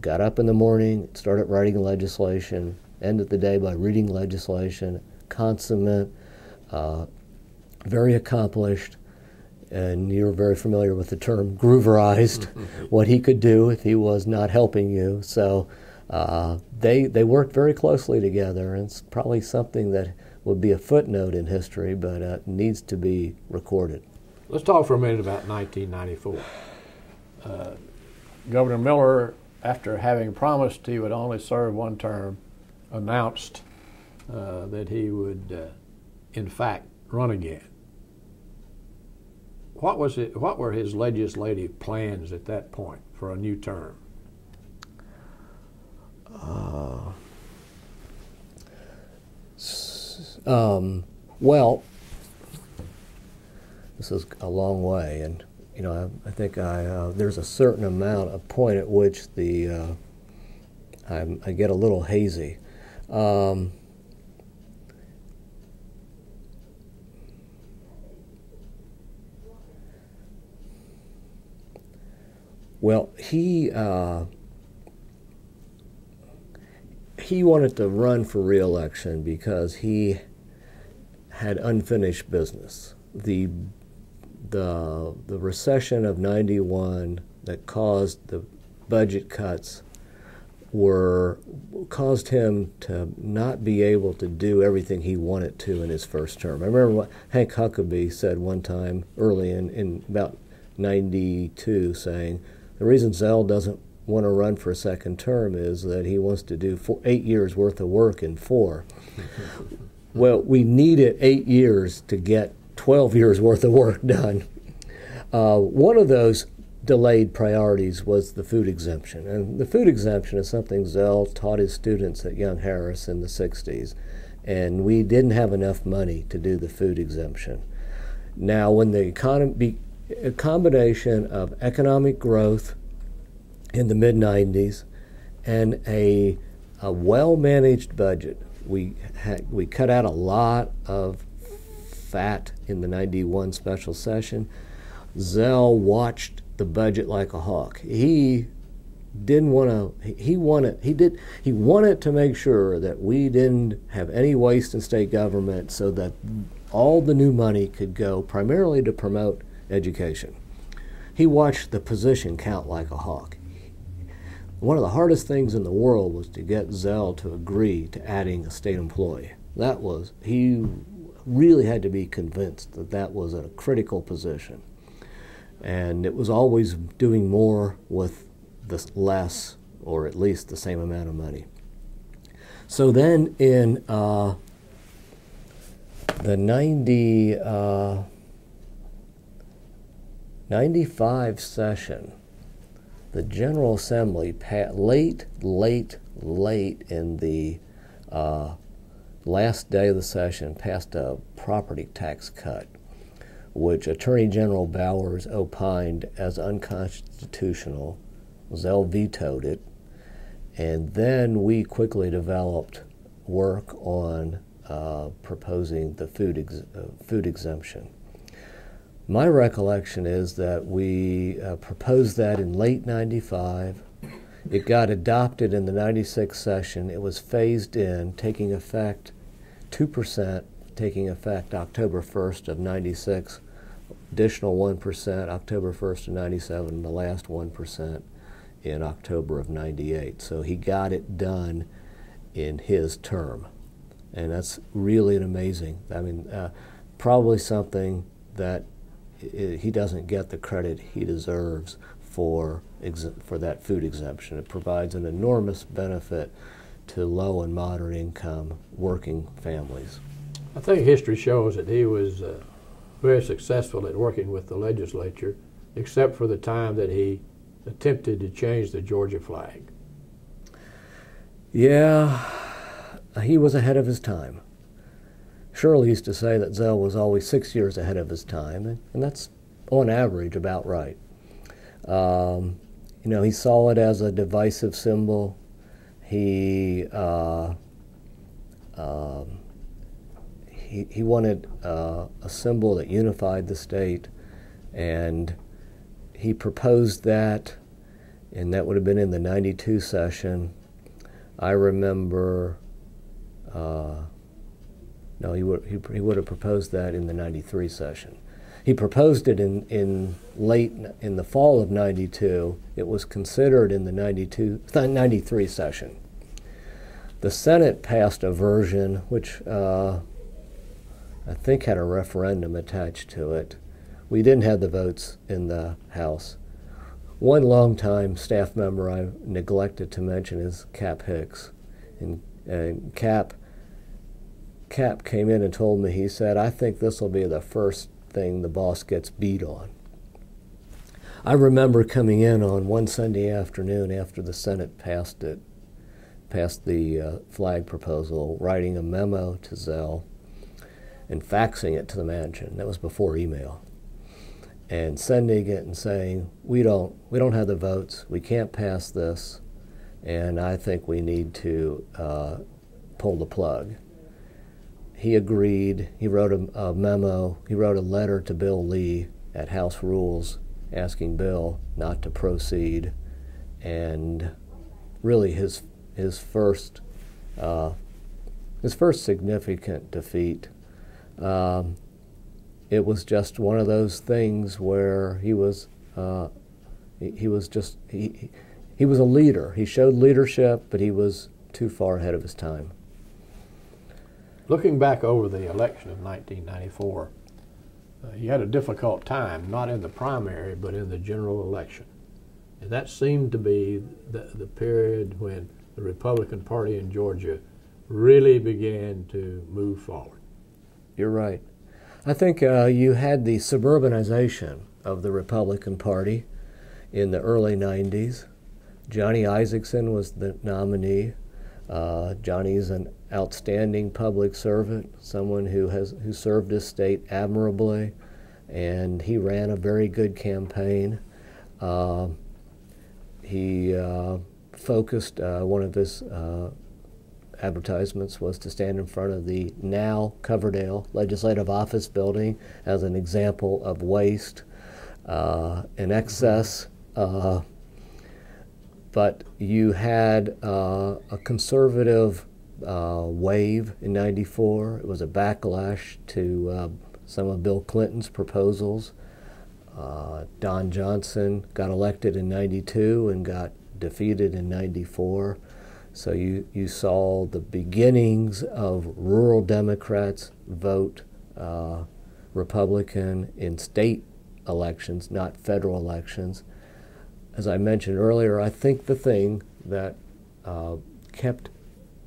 got up in the morning, started writing legislation, ended the day by reading legislation, consummate, very accomplished, and you're very familiar with the term grooverized, what he could do if he was not helping you. So they worked very closely together, and it's probably something that would be a footnote in history, but needs to be recorded. Let's talk for a minute about 1994. Governor Miller, after having promised he would only serve one term, announced that he would, in fact, run again. What were his legislative plans at that point for a new term? Well, this is a long way, and I think there's a certain point at which I get a little hazy. Well, he wanted to run for re-election because he had unfinished business. The recession of '91 that caused the budget cuts caused him to not be able to do everything he wanted to in his first term. I remember what Hank Huckabee said one time early in about '92, saying the reason Zell doesn't want to run for a second term is that he wants to do 8 years worth of work in 4. Well, we needed 8 years to get 12 years worth of work done. One of those delayed priorities was the food exemption. And the food exemption is something Zell taught his students at Young Harris in the 60s. And we didn't have enough money to do the food exemption. Now, when the a combination of economic growth in the mid-90s and a well-managed budget, we cut out a lot of fat in the '91 special session. Zell watched the budget like a hawk. He wanted to make sure that we didn't have any waste in state government, so that all the new money could go primarily to promote education. He watched the position count like a hawk. One of the hardest things in the world was to get Zell to agree to adding a state employee. He really had to be convinced that that was a critical position. And it was always doing more with less, or at least the same amount of money. So then in the 95 session, the General Assembly late in the last day of the session passed a property tax cut, which Attorney General Bowers opined as unconstitutional. Zell vetoed it, and then we quickly developed work on proposing the food exemption. My recollection is that we proposed that in late '95. It got adopted in the '96 session. It was phased in, taking effect 2%, taking effect October 1st of '96, additional 1% October 1st of '97, the last 1% in October of '98. So he got it done in his term. And that's really amazing. I mean, probably something that he doesn't get the credit he deserves for that food exemption. It provides an enormous benefit to low and moderate income working families. I think history shows that he was very successful at working with the legislature, except for the time that he attempted to change the Georgia flag. Yeah, he was ahead of his time. Shirley used to say that Zell was always 6 years ahead of his time, and that's on average about right. You know, he saw it as a divisive symbol. He wanted a symbol that unified the state, and he proposed that, and that would have been in the '92 session. I remember, no, he would have proposed that in the '93 session. He proposed it in the fall of '92. It was considered in the '93 session. The Senate passed a version which I think had a referendum attached to it. We didn't have the votes in the House. One longtime staff member I neglected to mention is Cap Hicks. And Cap came in and told me, he said, "I think this will be the first thing the boss gets beat on." I remember coming in on one Sunday afternoon after the Senate passed the flag proposal, writing a memo to Zell and faxing it to the mansion. That was before email. And sending it and saying, we don't have the votes, we can't pass this, and I think we need to pull the plug. He agreed. He wrote a memo. He wrote a letter to Bill Lee at House Rules asking Bill not to proceed, and really his first significant defeat. It was just one of those things where he was a leader. He showed leadership, but he was too far ahead of his time. Looking back over the election of 1994, you had a difficult time, not in the primary, but in the general election. And that seemed to be the period when the Republican Party in Georgia really began to move forward. You're right. I think you had the suburbanization of the Republican Party in the early 90s. Johnny Isaacson was the nominee. Johnny's an outstanding public servant, someone who served his state admirably, and he ran a very good campaign. He focused, one of his advertisements was to stand in front of the now Coverdale Legislative Office building as an example of waste and excess. But you had a conservative wave in '94. It was a backlash to some of Bill Clinton's proposals. Don Johnson got elected in '92 and got defeated in '94. So you saw the beginnings of rural Democrats vote Republican in state elections, not federal elections. As I mentioned earlier, I think the thing that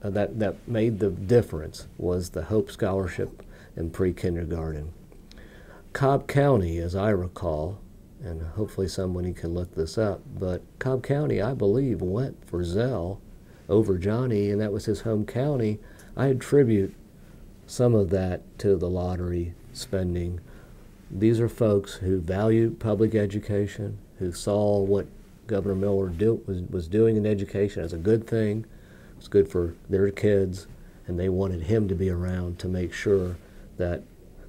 that made the difference was the Hope Scholarship in pre-kindergarten. Cobb County, as I recall, and hopefully somebody can look this up, but Cobb County, I believe, went for Zell over Johnny, and that was his home county. I attribute some of that to the lottery spending. These are folks who valued public education, who saw what Governor Miller was doing in education as a good thing. It was good for their kids, and they wanted him to be around to make sure that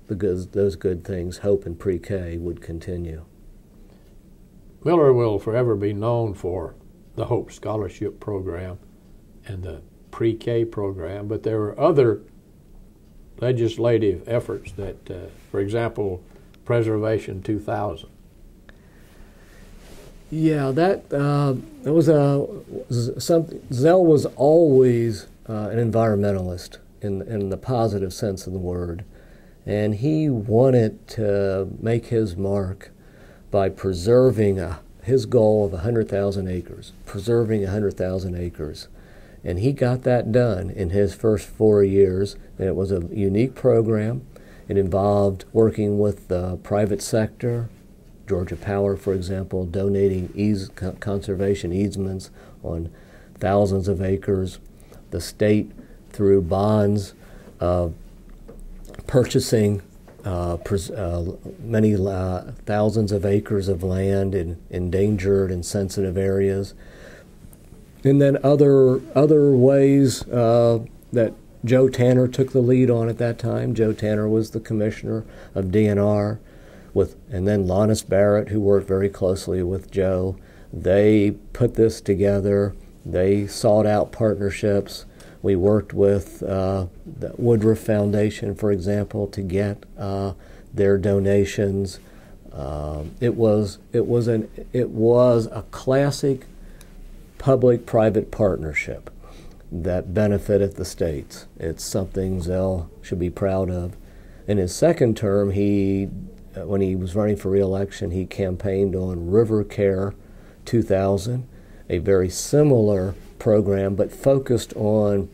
those good things, hope and pre-K, would continue. Miller will forever be known for the Hope Scholarship Program and the pre-K program, but there were other legislative efforts that, for example, Preservation 2000. Yeah, that was something. Zell was always an environmentalist in the positive sense of the word, and he wanted to make his mark by preserving his goal of 100,000 acres, preserving 100,000 acres. And he got that done in his first 4 years, and it was a unique program. It involved working with the private sector, Georgia Power, for example, donating conservation easements on thousands of acres. The state, through bonds, purchasing many thousands of acres of land in endangered and sensitive areas. And then other ways that Joe Tanner took the lead on at that time. Joe Tanner was the commissioner of DNR, and then Lannis Barrett, who worked very closely with Joe. They put this together. They sought out partnerships. We worked with the Woodruff Foundation, for example, to get their donations. It was a classic public-private partnership that benefited the states. It's something Zell should be proud of. In his second term, when he was running for re-election, he campaigned on River Care 2000, a very similar program, but focused on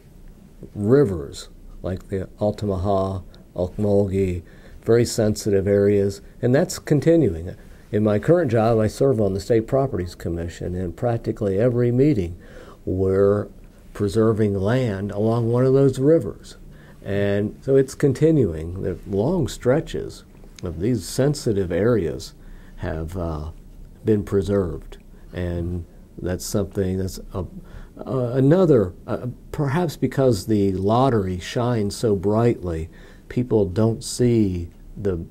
rivers like the Altamaha, Ocmulgee, very sensitive areas, and that's continuing. In my current job, I serve on the State Properties Commission, and practically every meeting we're preserving land along one of those rivers. And so it's continuing. The long stretches of these sensitive areas have been preserved, and that's something that's another, perhaps because the lottery shines so brightly, people don't see the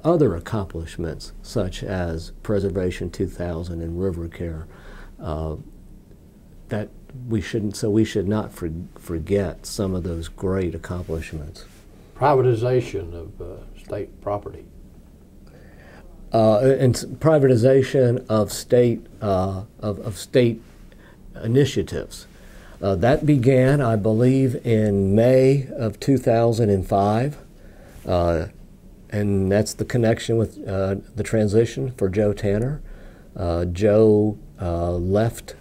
other accomplishments, such as Preservation 2000 and River Care, that we should not forget some of those great accomplishments. Privatization of state property. And privatization of state initiatives. That began, I believe, in May of 2005, and that's the connection with the transition for Joe Tanner. Joe left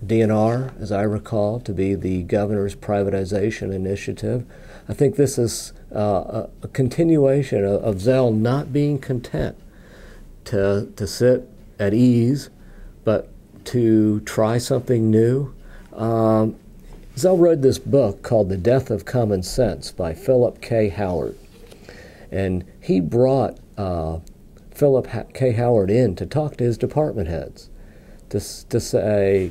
DNR, as I recall, to be the governor's privatization initiative. I think this is a continuation of Zell not being content to sit at ease, but to try something new. Zell wrote this book called The Death of Common Sense by Philip K. Howard. And he brought Philip K. Howard in to talk to his department heads, to say,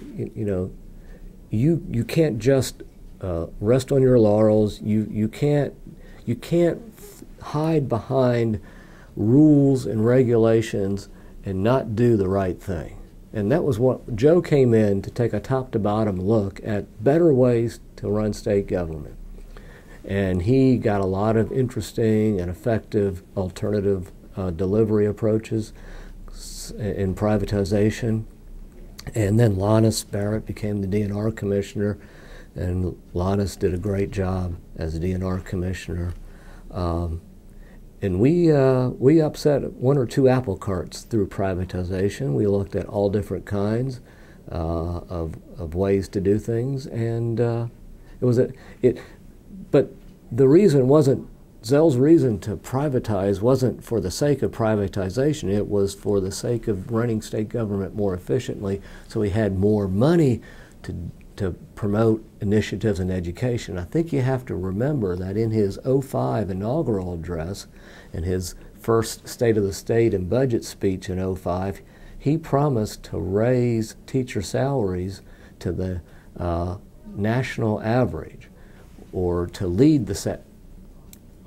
you can't just rest on your laurels. You can't hide behind rules and regulations and not do the right thing. And that was what Joe came in to take a top-to-bottom look at better ways to run state government. And he got a lot of interesting and effective alternative delivery approaches in privatization. And then Lannis Barrett became the DNR commissioner, and Lannis did a great job as a DNR commissioner. And we upset one or two apple carts through privatization. We looked at all different kinds of ways to do things, and but the reason wasn't, Zell's reason to privatize wasn't for the sake of privatization. It was for the sake of running state government more efficiently, so he had more money to promote initiatives in education. I think you have to remember that in his 2005 inaugural address and his first State of the State and budget speech in 2005, he promised to raise teacher salaries to the national average, or to lead the set.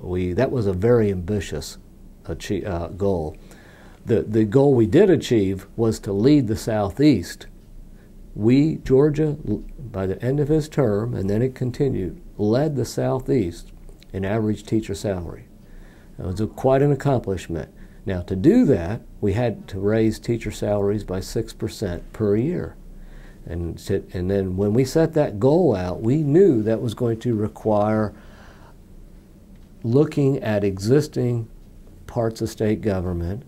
That was a very ambitious goal. The goal we did achieve was to lead the Southeast. Georgia, by the end of his term, and then it continued, led the Southeast in average teacher salary. It was quite an accomplishment. Now, to do that, we had to raise teacher salaries by 6% per year. And then when we set that goal out, we knew that was going to require looking at existing parts of state government.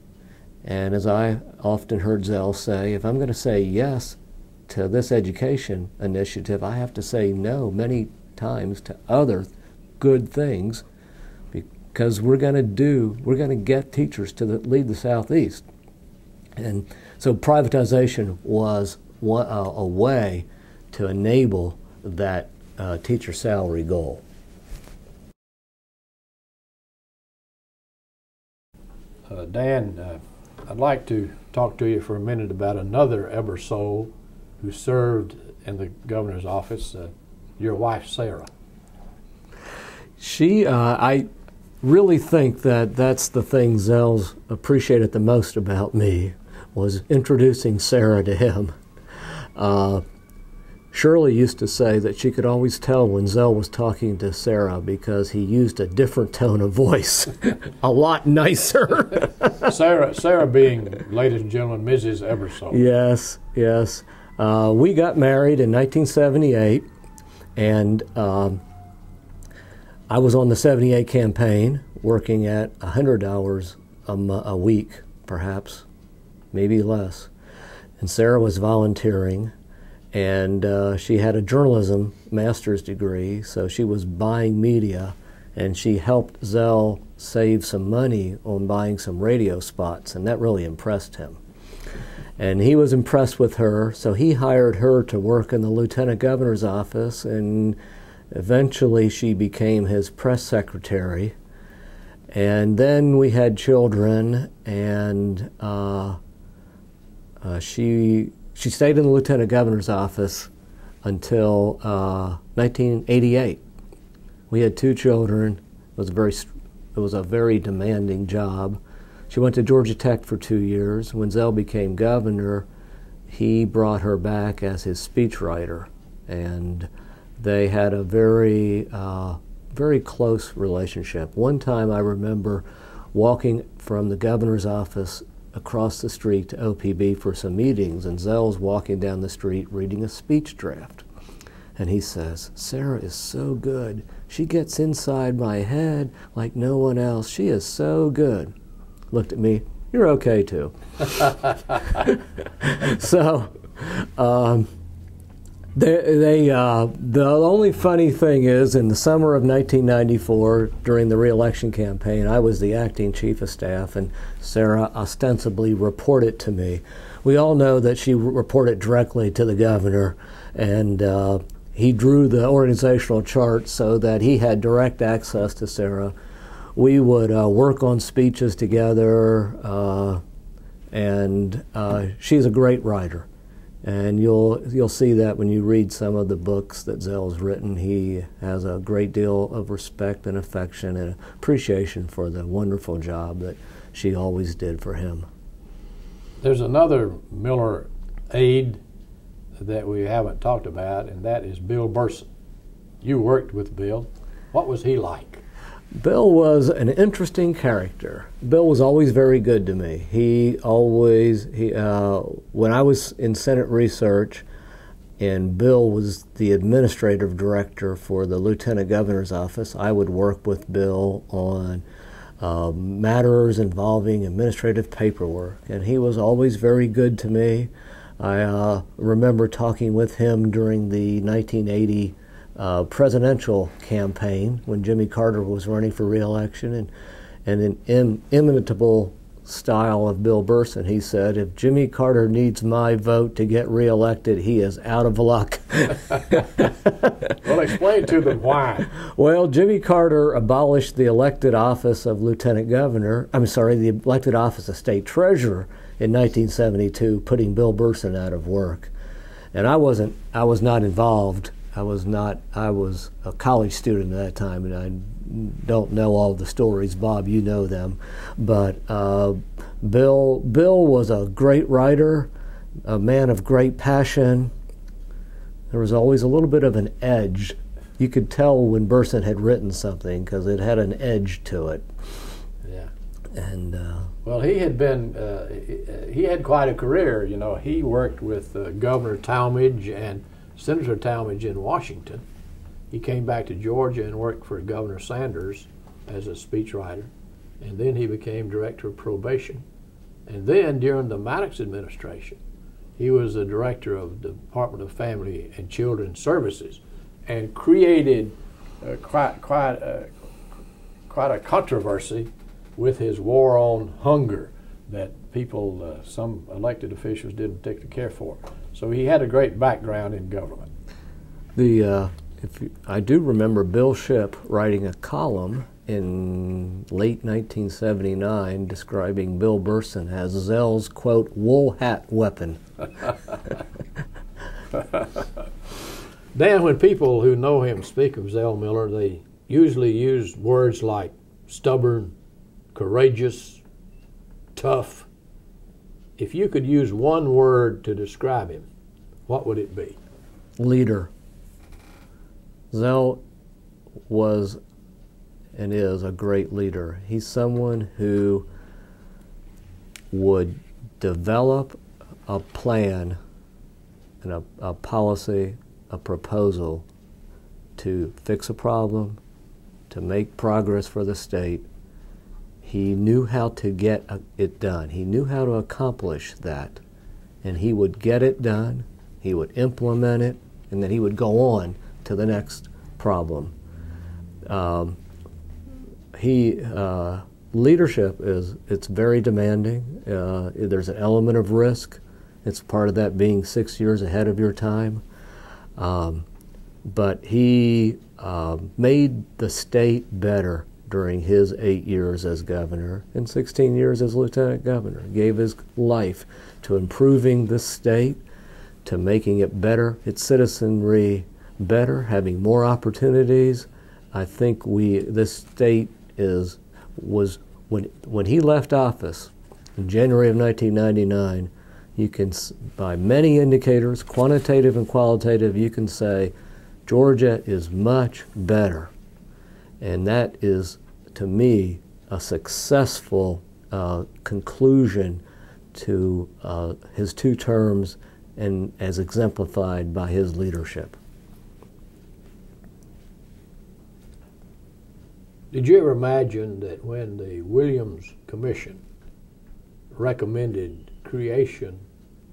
And as I often heard Zell say, if I'm going to say yes to this education initiative, I have to say no many times to other good things, because we're going to get teachers to lead the Southeast. And so privatization was a way to enable that teacher salary goal. Dan, I'd like to talk to you for a minute about another Ebersole who served in the governor's office, your wife, Sarah. I really think that that's the thing Zell's appreciated the most about me, was introducing Sarah to him. Shirley used to say that she could always tell when Zell was talking to Sarah because he used a different tone of voice, a lot nicer. Sarah being, ladies and gentlemen, Mrs. Ebersole. Yes, yes. We got married in 1978, and I was on the 78 campaign, working at 100 hours a week, perhaps, maybe less. And Sarah was volunteering, and she had a journalism master's degree, so she was buying media, and she helped Zell save some money on buying some radio spots, and that really impressed him. And he was impressed with her, so he hired her to work in the lieutenant governor's office, and eventually she became his press secretary. And then we had children, and she stayed in the lieutenant governor's office until 1988. We had 2 children. It was a very demanding job. She went to Georgia Tech for 2 years. When Zell became governor, he brought her back as his speechwriter, and they had a very close relationship. One time I remember walking from the governor's office across the street to OPB for some meetings, and Zell's walking down the street reading a speech draft. And he says, "Sarah is so good. She gets inside my head like no one else. She is so good." Looked at me, "You're okay too." So, the only funny thing is, in the summer of 1994, during the re-election campaign, I was the acting chief of staff, and Sarah ostensibly reported to me. We all know that she reported directly to the governor, and he drew the organizational chart so that he had direct access to Sarah. We would work on speeches together, and she's a great writer. And you'll see that when you read some of the books that Zell's written. He has a great deal of respect and affection and appreciation for the wonderful job that she always did for him. There's another Miller aide that we haven't talked about, and that is Bill Burson. You worked with Bill. What was he like? Bill was an interesting character. Bill was always very good to me. When I was in Senate Research, and Bill was the administrative director for the lieutenant governor's office, I would work with Bill on matters involving administrative paperwork, and he was always very good to me. I remember talking with him during the 1980 presidential campaign when Jimmy Carter was running for re-election, and in inimitable style of Bill Burson, he said, "If Jimmy Carter needs my vote to get re-elected, he is out of luck." Well, explain to them why. Well, Jimmy Carter abolished the elected office of lieutenant governor, the elected office of state treasurer in 1972, putting Bill Burson out of work. And I was not involved. I was a college student at that time, and I don't know all the stories. Bob, you know them. But Bill was a great writer, a man of great passion. There was always a little bit of an edge. You could tell when Burson had written something because it had an edge to it. Yeah. And well, he had quite a career. You know, he worked with Governor Talmadge and Senator Talmadge in Washington. He came back to Georgia and worked for Governor Sanders as a speechwriter, and then he became director of probation. And then during the Maddox administration, he was the director of the Department of Family and Children's Services, and created quite quite a controversy with his war on hunger that people, some elected officials didn't particularly care for. So he had a great background in government. I do remember Bill Shipp writing a column in late 1979 describing Bill Burson as Zell's, quote, wool hat weapon. Dan, when people who know him speak of Zell Miller, they usually use words like stubborn, courageous, tough. If you could use one word to describe him, what would it be? Leader. Zell was and is a great leader. He's someone who would develop a plan and a policy, a proposal to fix a problem, to make progress for the state. He knew how to get it done. He knew how to accomplish that. And he would get it done, he would implement it, and then he would go on to the next problem. Leadership it's very demanding. There's an element of risk. It's part of that being 6 years ahead of your time. But he made the state better during his 8 years as governor and 16 years as lieutenant governor. He gave his life to improving the state, to making it better, its citizenry better, having more opportunities. I think this state was when he left office in January of 1999, you can, by many indicators, quantitative and qualitative, you can say Georgia is much better. And that is, to me, a successful conclusion to his 2 terms and as exemplified by his leadership. Did you ever imagine that when the Williams Commission recommended creation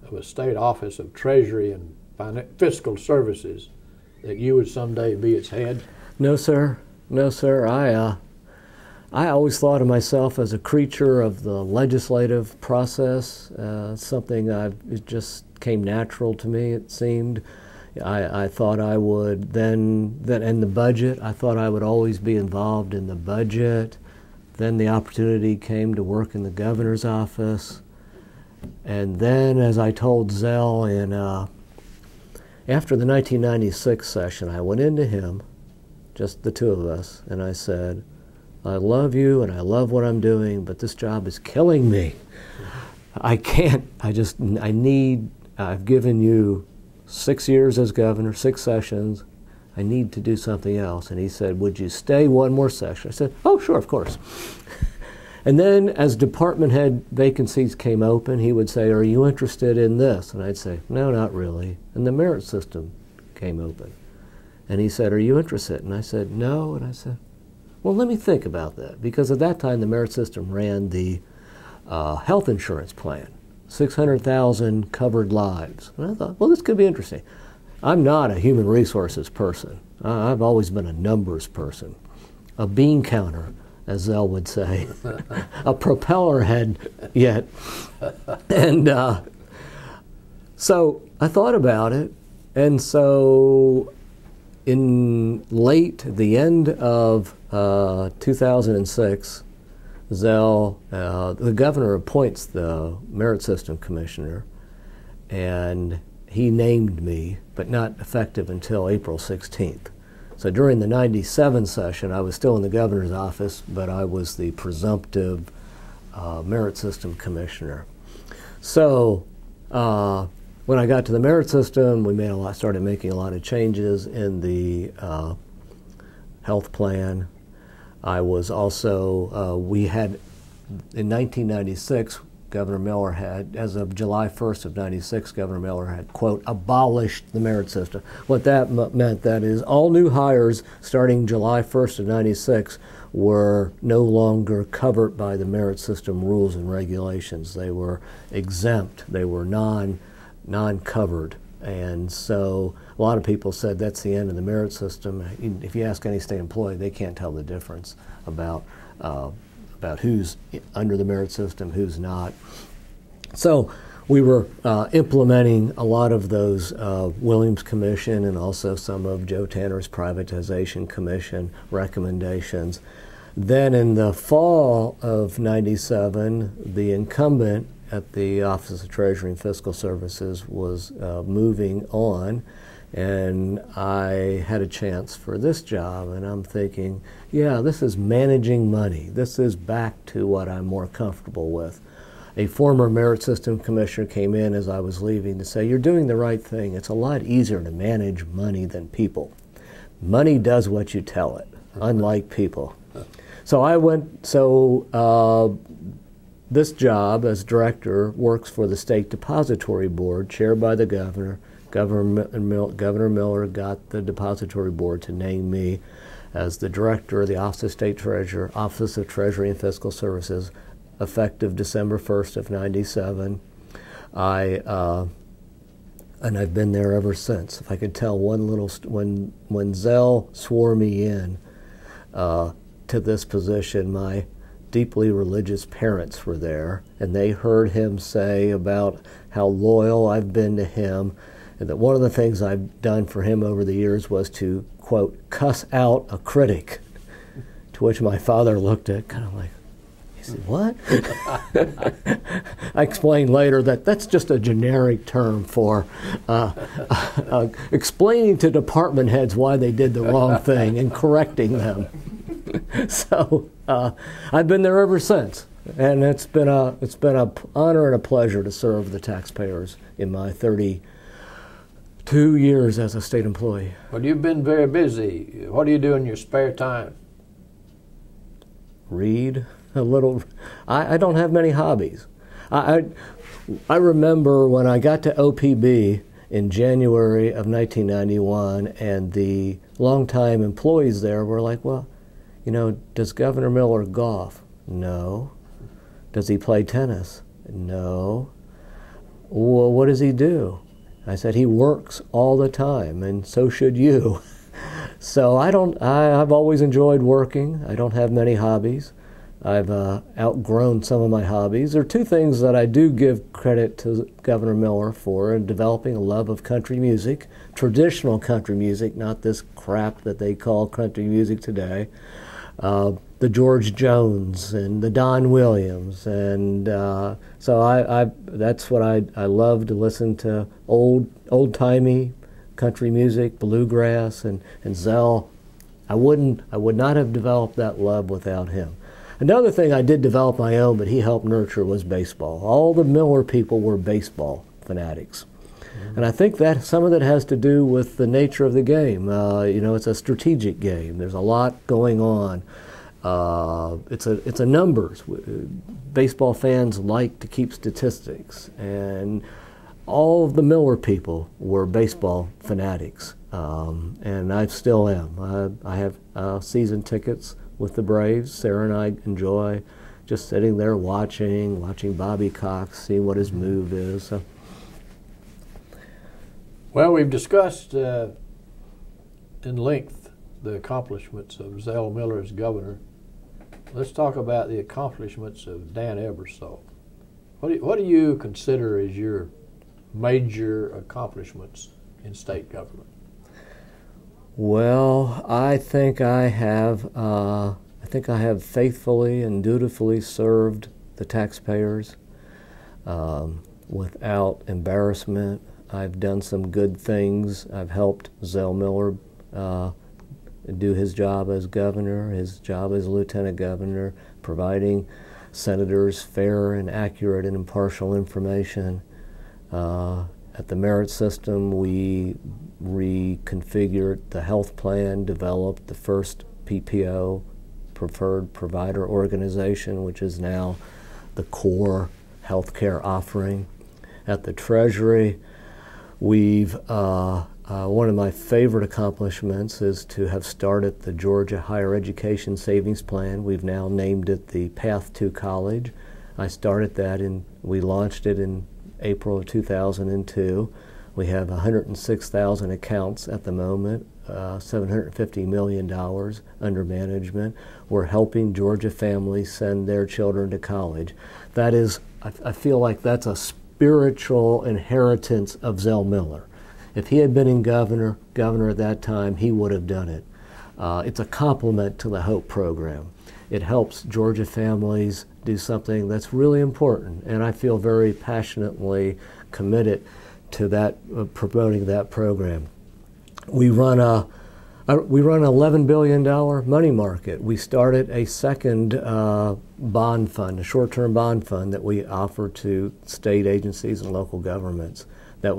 of a state office of Treasury and Fiscal Services that you would someday be its head? No, sir. No, sir. I always thought of myself as a creature of the legislative process, something it just came natural to me, it seemed. I thought I would then in the budget, I thought I would always be involved in the budget. Then the opportunity came to work in the governor's office. And then, as I told Zell after the 1996 session, I went into him, just the 2 of us, and I said, I love you and I love what I'm doing, but this job is killing me. I can't, I've given you 6 years as governor, 6 sessions. I need to do something else. And he said, would you stay one more session? I said, oh, sure, of course. And then as department head vacancies came open, he would say, are you interested in this? And I'd say, no, not really. And the merit system came open. And he said, are you interested? And I said, no. And I said, well, let me think about that. Because at that time, the merit system ran the health insurance plan, 600,000 covered lives. And I thought, well, this could be interesting. I'm not a human resources person. I've always been a numbers person, a bean counter, as Zell would say, a propeller head yet. And so I thought about it. And so in the end of 2006, Zell, the governor appoints the Merit System Commissioner, and he named me, but not effective until April 16th. So during the 97 session, I was still in the governor's office, but I was the presumptive Merit System Commissioner. So when I got to the Merit System, we started making a lot of changes in the health plan. I was also, we had, in 1996, Governor Miller had, as of July 1st of 96, Governor Miller had, quote, abolished the merit system. What that meant, that is, all new hires starting July 1st of 96 were no longer covered by the merit system rules and regulations. They were exempt. They were non-covered. And so a a lot of people said that's the end of the merit system. If you ask any state employee, they can't tell the difference about who's under the merit system, who's not. So we were implementing a lot of those Williams Commission and also some of Joe Tanner's Privatization Commission recommendations. Then in the fall of '97, the incumbent at the Office of Treasury and Fiscal Services was moving on, and I had a chance for this job, and I'm thinking, yeah, this is managing money. This is back to what I'm more comfortable with. A former Merit System Commissioner came in as I was leaving to say, you're doing the right thing. It's a lot easier to manage money than people. Money does what you tell it, unlike people. So I went, this job as director works for the State Depository Board, chaired by the governor. Governor Miller got the Depository Board to name me as the director of the Office of State Treasurer, Office of Treasury and Fiscal Services, effective December 1st of '97. And I've been there ever since. If I could tell one little, when Zell swore me in to this position, my deeply religious parents were there, and they heard him say about how loyal I've been to him, and that one of the things I've done for him over the years was to, quote, cuss out a critic, to which my father looked at kind of like, he said, what? I explained later that that's just a generic term for explaining to department heads why they did the wrong thing and correcting them. So I've been there ever since, and it's been an honor and a pleasure to serve the taxpayers in my 32 years as a state employee. Well, you've been very busy. What do you do in your spare time? Read a little. I don't have many hobbies. I remember when I got to OPB in January of 1991, and the longtime employees there were like, well, you know, does Governor Miller golf? No. Does he play tennis? No. Well, what does he do? I said, he works all the time, and so should you. So I've always enjoyed working. I don't have many hobbies. I've outgrown some of my hobbies. There are two things that I do give credit to Governor Miller for: in developing a love of country music, traditional country music, not this crap that they call country music today. The George Jones and the Don Williams, and so that's what I love to listen to, old-timey country music, bluegrass, and Zell. I would not have developed that love without him. Another thing I did develop my own, but he helped nurture, was baseball. All the Miller people were baseball fanatics. And I think that some of that has to do with the nature of the game. You know, it's a strategic game. There's a lot going on. It's a numbers. Baseball fans like to keep statistics, and all of the Miller people were baseball fanatics, and I still am. I have season tickets with the Braves. Sarah and I enjoy just sitting there watching Bobby Cox, see what his move is. So. Well, we've discussed in length the accomplishments of Zell Miller as governor. Let's talk about the accomplishments of Dan Ebersole. What do you consider as your major accomplishments in state government? Well, I think I have faithfully and dutifully served the taxpayers without embarrassment. I've done some good things. I've helped Zell Miller do his job as governor, his job as lieutenant governor, providing senators fair and accurate and impartial information. At the merit system, we reconfigured the health plan, developed the first PPO, preferred provider organization, which is now the core healthcare offering. At the Treasury, we've one of my favorite accomplishments is to have started the Georgia Higher Education Savings Plan. We've now named it the Path to College. I started that we launched it in April of 2002. We have 106,000 accounts at the moment, $750 million under management. We're helping Georgia families send their children to college. That is, I feel like that's a spiritual inheritance of Zell Miller. If he had been governor at that time, he would have done it. It's a complement to the HOPE program. It helps Georgia families do something that's really important, and I feel very passionately committed to that, promoting that program. We run an $11 billion money market. We started a second bond fund, a short-term bond fund that we offer to state agencies and local governments. That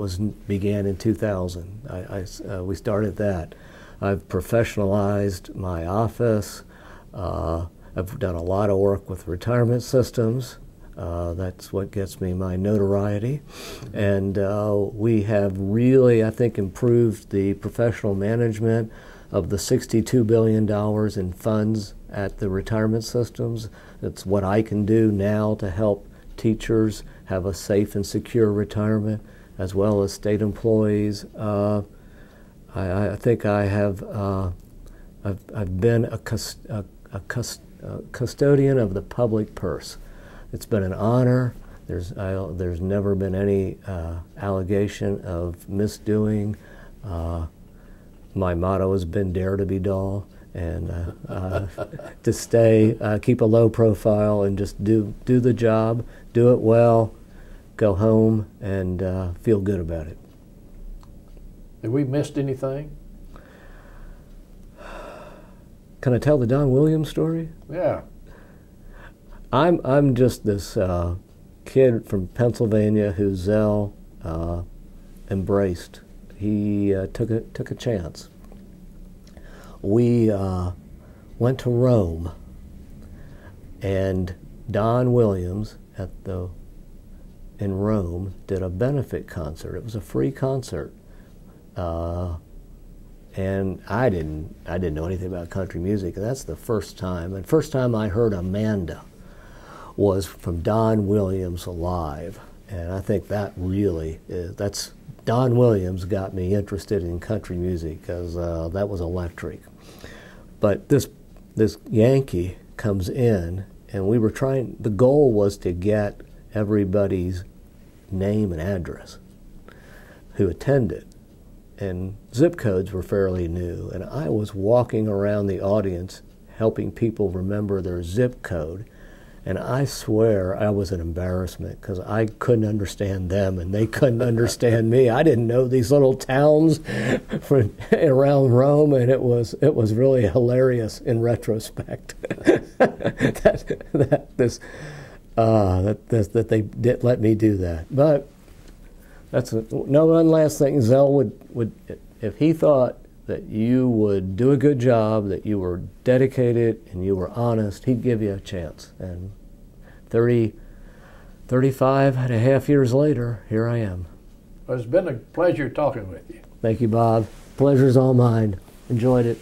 began in 2000. We started that. I've professionalized my office. I've done a lot of work with retirement systems. That's what gets me my notoriety. And we have really, I think, improved the professional management of the $62 billion in funds at the retirement systems. It's what I can do now to help teachers have a safe and secure retirement, as well as state employees. I think I have I've been a custodian of the public purse. It's been an honor. There's never been any allegation of misdoing. My motto has been "Dare to be dull," and to keep a low profile and just do the job, do it well, go home, and feel good about it. Have we missed anything? Can I tell the Don Williams story? Yeah. I'm just this kid from Pennsylvania who Zell embraced. He took a chance. We went to Rome, and Don Williams in Rome did a benefit concert. It was a free concert, and I didn't know anything about country music. And that's the first time. And first time I heard Amanda was from Don Williams live, and I think that really is, Don Williams got me interested in country music, because that was electric. But this Yankee comes in, and the goal was to get everybody's name and address who attended, and zip codes were fairly new, and I was walking around the audience helping people remember their zip code. And I swear I was an embarrassment, because I couldn't understand them and they couldn't understand me. I didn't know these little towns around Rome, and it was really hilarious in retrospect that they did let me do that. But that's one last thing. Zell would if he thought that you would do a good job, that you were dedicated and you were honest, he'd give you a chance. And 35 and a half years later, here I am. Well, it's been a pleasure talking with you. Thank you, Bob. Pleasure's all mine. Enjoyed it.